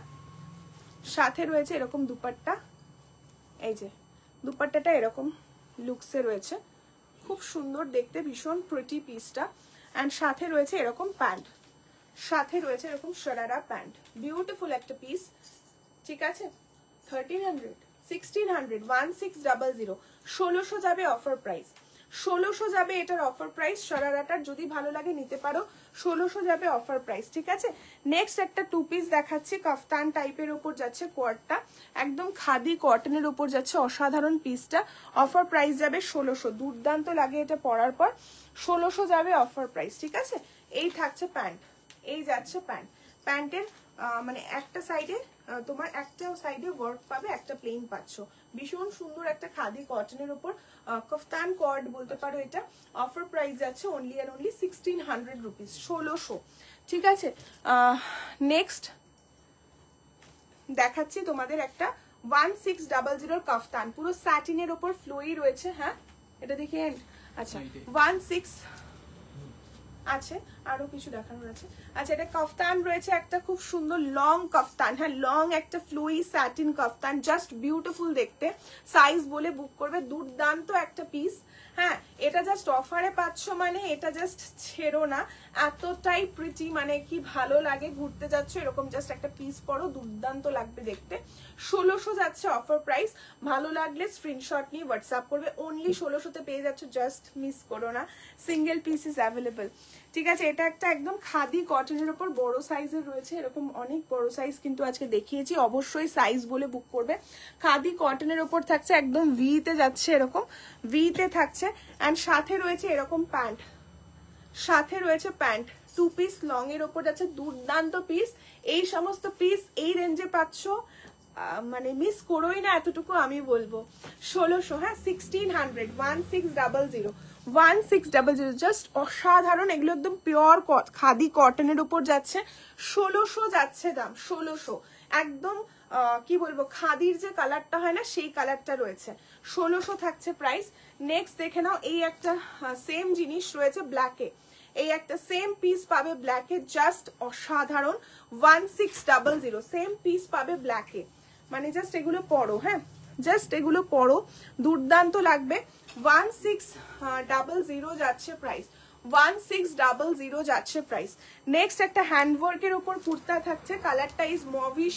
সাথে রয়েছে এরকম দুপাট্টা, এই যে দুপাট্টাটা এরকম লুকসে রয়েছে, খুব সুন্দর দেখতে, ভীষণ প্রিটি পিসটা। অ্যান্ড সাথে রয়েছে এরকম প্যান্ট, সাথে রয়েছে এরকম শরারা প্যান্ট, বিউটিফুল একটা পিস, ঠিক আছে। 1300, 1600, 1600, 1600 যাবে অফার প্রাইস, 1600 যাবে এটার অফার প্রাইস। শরারাটার যদি ভালো লাগে নিতে পারো, 1600 যাবে অফার প্রাইস, ঠিক আছে। নেক্সট একটা 2 পিস দেখাচ্ছি, কাফতান টাইপের ওপর যাচ্ছে কোয়ারটা, একদম খাদি কটনের ওপর যাচ্ছে, অসাধারণ পিসটা। অফার প্রাইস যাবে 1600, দুর্দান্ত লাগে এটা পরার পর, 1600 যাবে অফার প্রাইস, ঠিক আছে। এই থাকছে প্যান্ট, এই যাচ্ছে প্যান্ট, প্যান্টের মানে একটা সাইডে তোমার একটা সাইডে ওয়ার্ক পাবে, একটা প্লেন পাচ্ছ, ভীষণ সুন্দর একটা খাদি কটনের উপর কাফতান কর্ড বলতে পারো এটা। অফার প্রাইস যাচ্ছে অনলি অ্যান্ড অনলি 1600 রুপিস, 1600, ঠিক আছে। নেক্সট দেখাচ্ছি তোমাদের একটা 1600 কাফতান, পুরো স্যাটিনের ওপর ফ্লোই রয়েছে, হ্যাঁ এটা দেখিয়ে, আচ্ছা 16 আছে, আরো কিছু দেখানোর আছে। আচ্ছা এটা কাফতান রয়েছে একটা খুব সুন্দর লং কাফতান, হ্যাঁ লং একটা ফ্লুই স্যাটিন কাফতান, জাস্ট বিউটিফুল দেখতে, সাইজ বলে বুক করবে, দুর্দান্ত একটা পিস। হ্যাঁ এটা জাস্ট অফারে পাচ্ছ মানে এটা জাস্ট ছেড়ো না, এতটাই প্রিটি, মানে কি ভালো লাগে, ঘুরতে যাচ্ছ এরকম জাস্ট একটা পিস পরো, দুর্দান্ত লাগবে দেখতে। 1600 যাচ্ছে অফার প্রাইস, ভালো লাগলে স্ক্রিনশট নিয়ে হোয়াটসঅ্যাপ করবে, অনলি 1600-তে পেয়ে যাচ্ছ, জাস্ট মিস করো না, সিঙ্গেল পিস ইজ অ্যাভেলেবল, ঠিক আছে। এটা একটা একদম খাদি কটনের উপর বড় সাইজের রয়েছে, এরকম অনেক বড় সাইজ কিন্তু আজকে দেখিয়েছি, অবশ্যই সাইজ বলে বুক করবে। খাদি কটনের উপর থাকছে, একদম ভিতে যাচ্ছে, এরকম ভিতে থাকছে। অ্যান্ড সাথে রয়েছে এরকম প্যান্ট, সাথে রয়েছে প্যান্ট, 2 পিস লং এর ওপর যাচ্ছে, দুর্দান্ত পিস। এই সমস্ত পিস এই রেঞ্জে পাচ্ছ, মানে মিস করোই না, এতটুকু আমি বলবো। 1600, হ্যাঁ 1600, 1600, 1600, জাস্ট অসাধারণ, এগুলো একদম পিওর খাদি কটনের উপর যাচ্ছে, 1600 যাচ্ছে দাম, 1600 একদম কি বলবো, খাদির যে কালারটা হয় না সেই কালারটা রয়েছে, 1600 থাকছে প্রাইস। নেক্সট দেখে নাও, এই একটা সেম জিনিস রয়েছে ব্ল্যাকে, এই একটা সেম পিস পাবে ব্ল্যাকে, জাস্ট অসাধারণ, 1600, সেম পিস পাবে ব্ল্যাকে, মানে জাস্ট এগুলো পরো, হ্যাঁ জাস্ট এগুলো পরো, দুর্দান্ত লাগবে। 1600 যাচ্ছে প্রাইস, 1600 যাচ্ছে প্রাইস। নেক্সট একটা হ্যান্ডওয়ার্কের উপর কুর্তা থাকছে, কালারটা is mauvish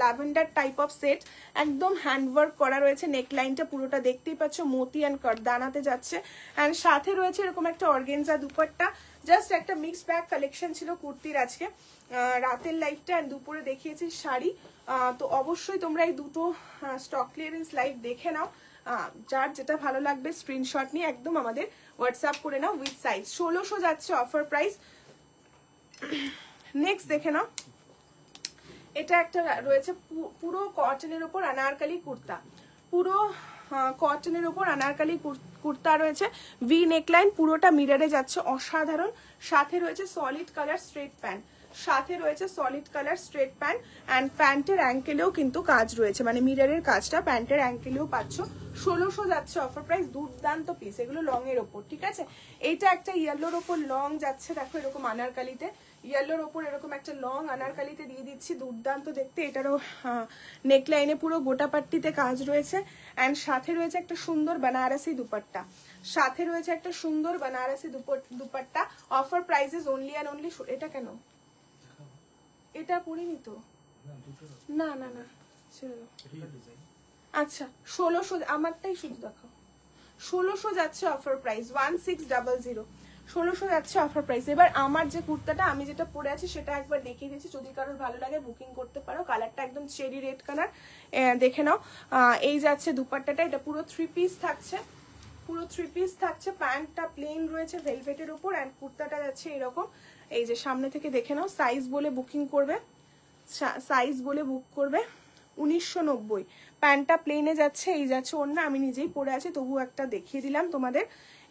lavender type of set, একদম হ্যান্ডওয়ার্ক করা রয়েছে, নেকলাইনটা পুরোটা দেখতেই পাচ্ছ, মতি অ্যান্ড কাটদানাতে যাচ্ছে। অ্যান্ড সাথে রয়েছে এরকম একটা অর্গেনজা দুপাট্টা, জাস্ট একটা মিক্স ব্যাগ কালেকশন ছিল কুর্তির আজকে, রাতের লাইফটা অ্যান্ড দুপুরে দেখিয়েছি শাড়ি, তো অবশ্যই তোমরা এই দুটো স্টক ক্লিয়ারেন্স লাইভ দেখে নাও, যার যেটা ভালো লাগবে স্ক্রিনশট নিয়ে একদম আমাদের হোয়াটসঅ্যাপ করে নাও উইথ সাইজ। 1600 যাচ্ছে অফার প্রাইস। নেক্সট দেখে নাও, এটা একটা রয়েছে পুরো কটনের উপর আনারকলি কুর্তা, পুরো কটনের উপর আনারকলি কুর্তা রয়েছে, ভি নেকলাইন, পুরোটা মিররে যাচ্ছে, অসাধারণ। সাথে রয়েছে সলিড কালার স্ট্রেট প্যান্ট, সাথে রয়েছে solid colour straight pant, and প্যান্টের অ্যাঙ্কেলেও কিন্তু কাজ রয়েছে, মানে মিররের কাজটা প্যান্টের অ্যাঙ্কেলেও পাচ্ছ। 1600 যাচ্ছে অফার প্রাইস, দুর্দান্ত পিস, এগুলো লং এর ওপর, ঠিক আছে। এইটা একটা ইয়েলোর ওপর লং যাচ্ছে, দেখো এরকম আনারকালিতে, ইয়েলোর ওপর এরকম একটা লং আনারকালিতে দিয়ে দিচ্ছি, দুর্দান্ত দেখতে। এটারও নেকলাইনে পুরো গোটা পাট্টিতে কাজ রয়েছে, অ্যান্ড সাথে রয়েছে একটা সুন্দর বেনারসি দুপাট্টা, সাথে রয়েছে একটা সুন্দর Benarasi dupatta. Offer prices only and only, এটা কেন এটা পরিনি তো, না না না আচ্ছা 1600, আমারটাই শুধু দেখো, 1600 যাচ্ছে অফার প্রাইস, 1600, 1600 যাচ্ছে অফার প্রাইস। এবার আমার যে কুর্তাটা আমি যেটা পরে আছি সেটা একবার দেখিয়ে দিচ্ছি, যদি কারোর ভালো লাগে বুকিং করতে পারো। কালারটা একদম চেরি রেড কালার, দেখে নাও। এই যাচ্ছে দুপাট্টাটা, এটা পুরো 3 পিস থাকছে, পুরো 3 পিস থাকছে, প্যান্টটা প্লেন রয়েছে ভেলভেটের উপর, অ্যান্ড কুর্তাটা যাচ্ছে এরকম। এই যে সামনে থেকে দেখে নাও, সাইজ বলে বুকিং করবে, সাইজ বলে বুক করবে। 1990, প্যান্টটা প্লেনে যাচ্ছে, এই যাচ্ছে ওড়না, আমি নিজেই পরে আছি তবু একটা দেখিয়ে দিলাম তোমাদের।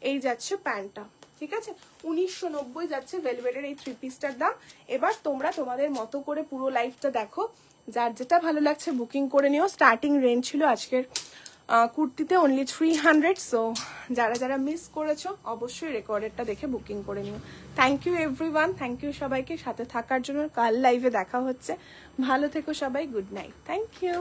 এই যাচ্ছে প্যান্টটা, ঠিক আছে, 1990 যাচ্ছে ভেলভেটের এই 3 পিসটার দাম। এবার তোমরা তোমাদের মতো করে পুরো লাইফটা দেখো, যার যেটা ভালো লাগছে বুকিং করে নিও। স্টার্টিং রেঞ্জ ছিল আজকের কুর্তিতে অনলি 300, সো যারা যারা মিস করেছো অবশ্যই রেকর্ডেরটা দেখে বুকিং করে নিও। Thank you everyone, thank you সবাইকে সাথে থাকার জন্য। কাল লাইভে দেখা হচ্ছে, ভালো থেকো সবাই, গুড নাইট, থ্যাংক ইউ।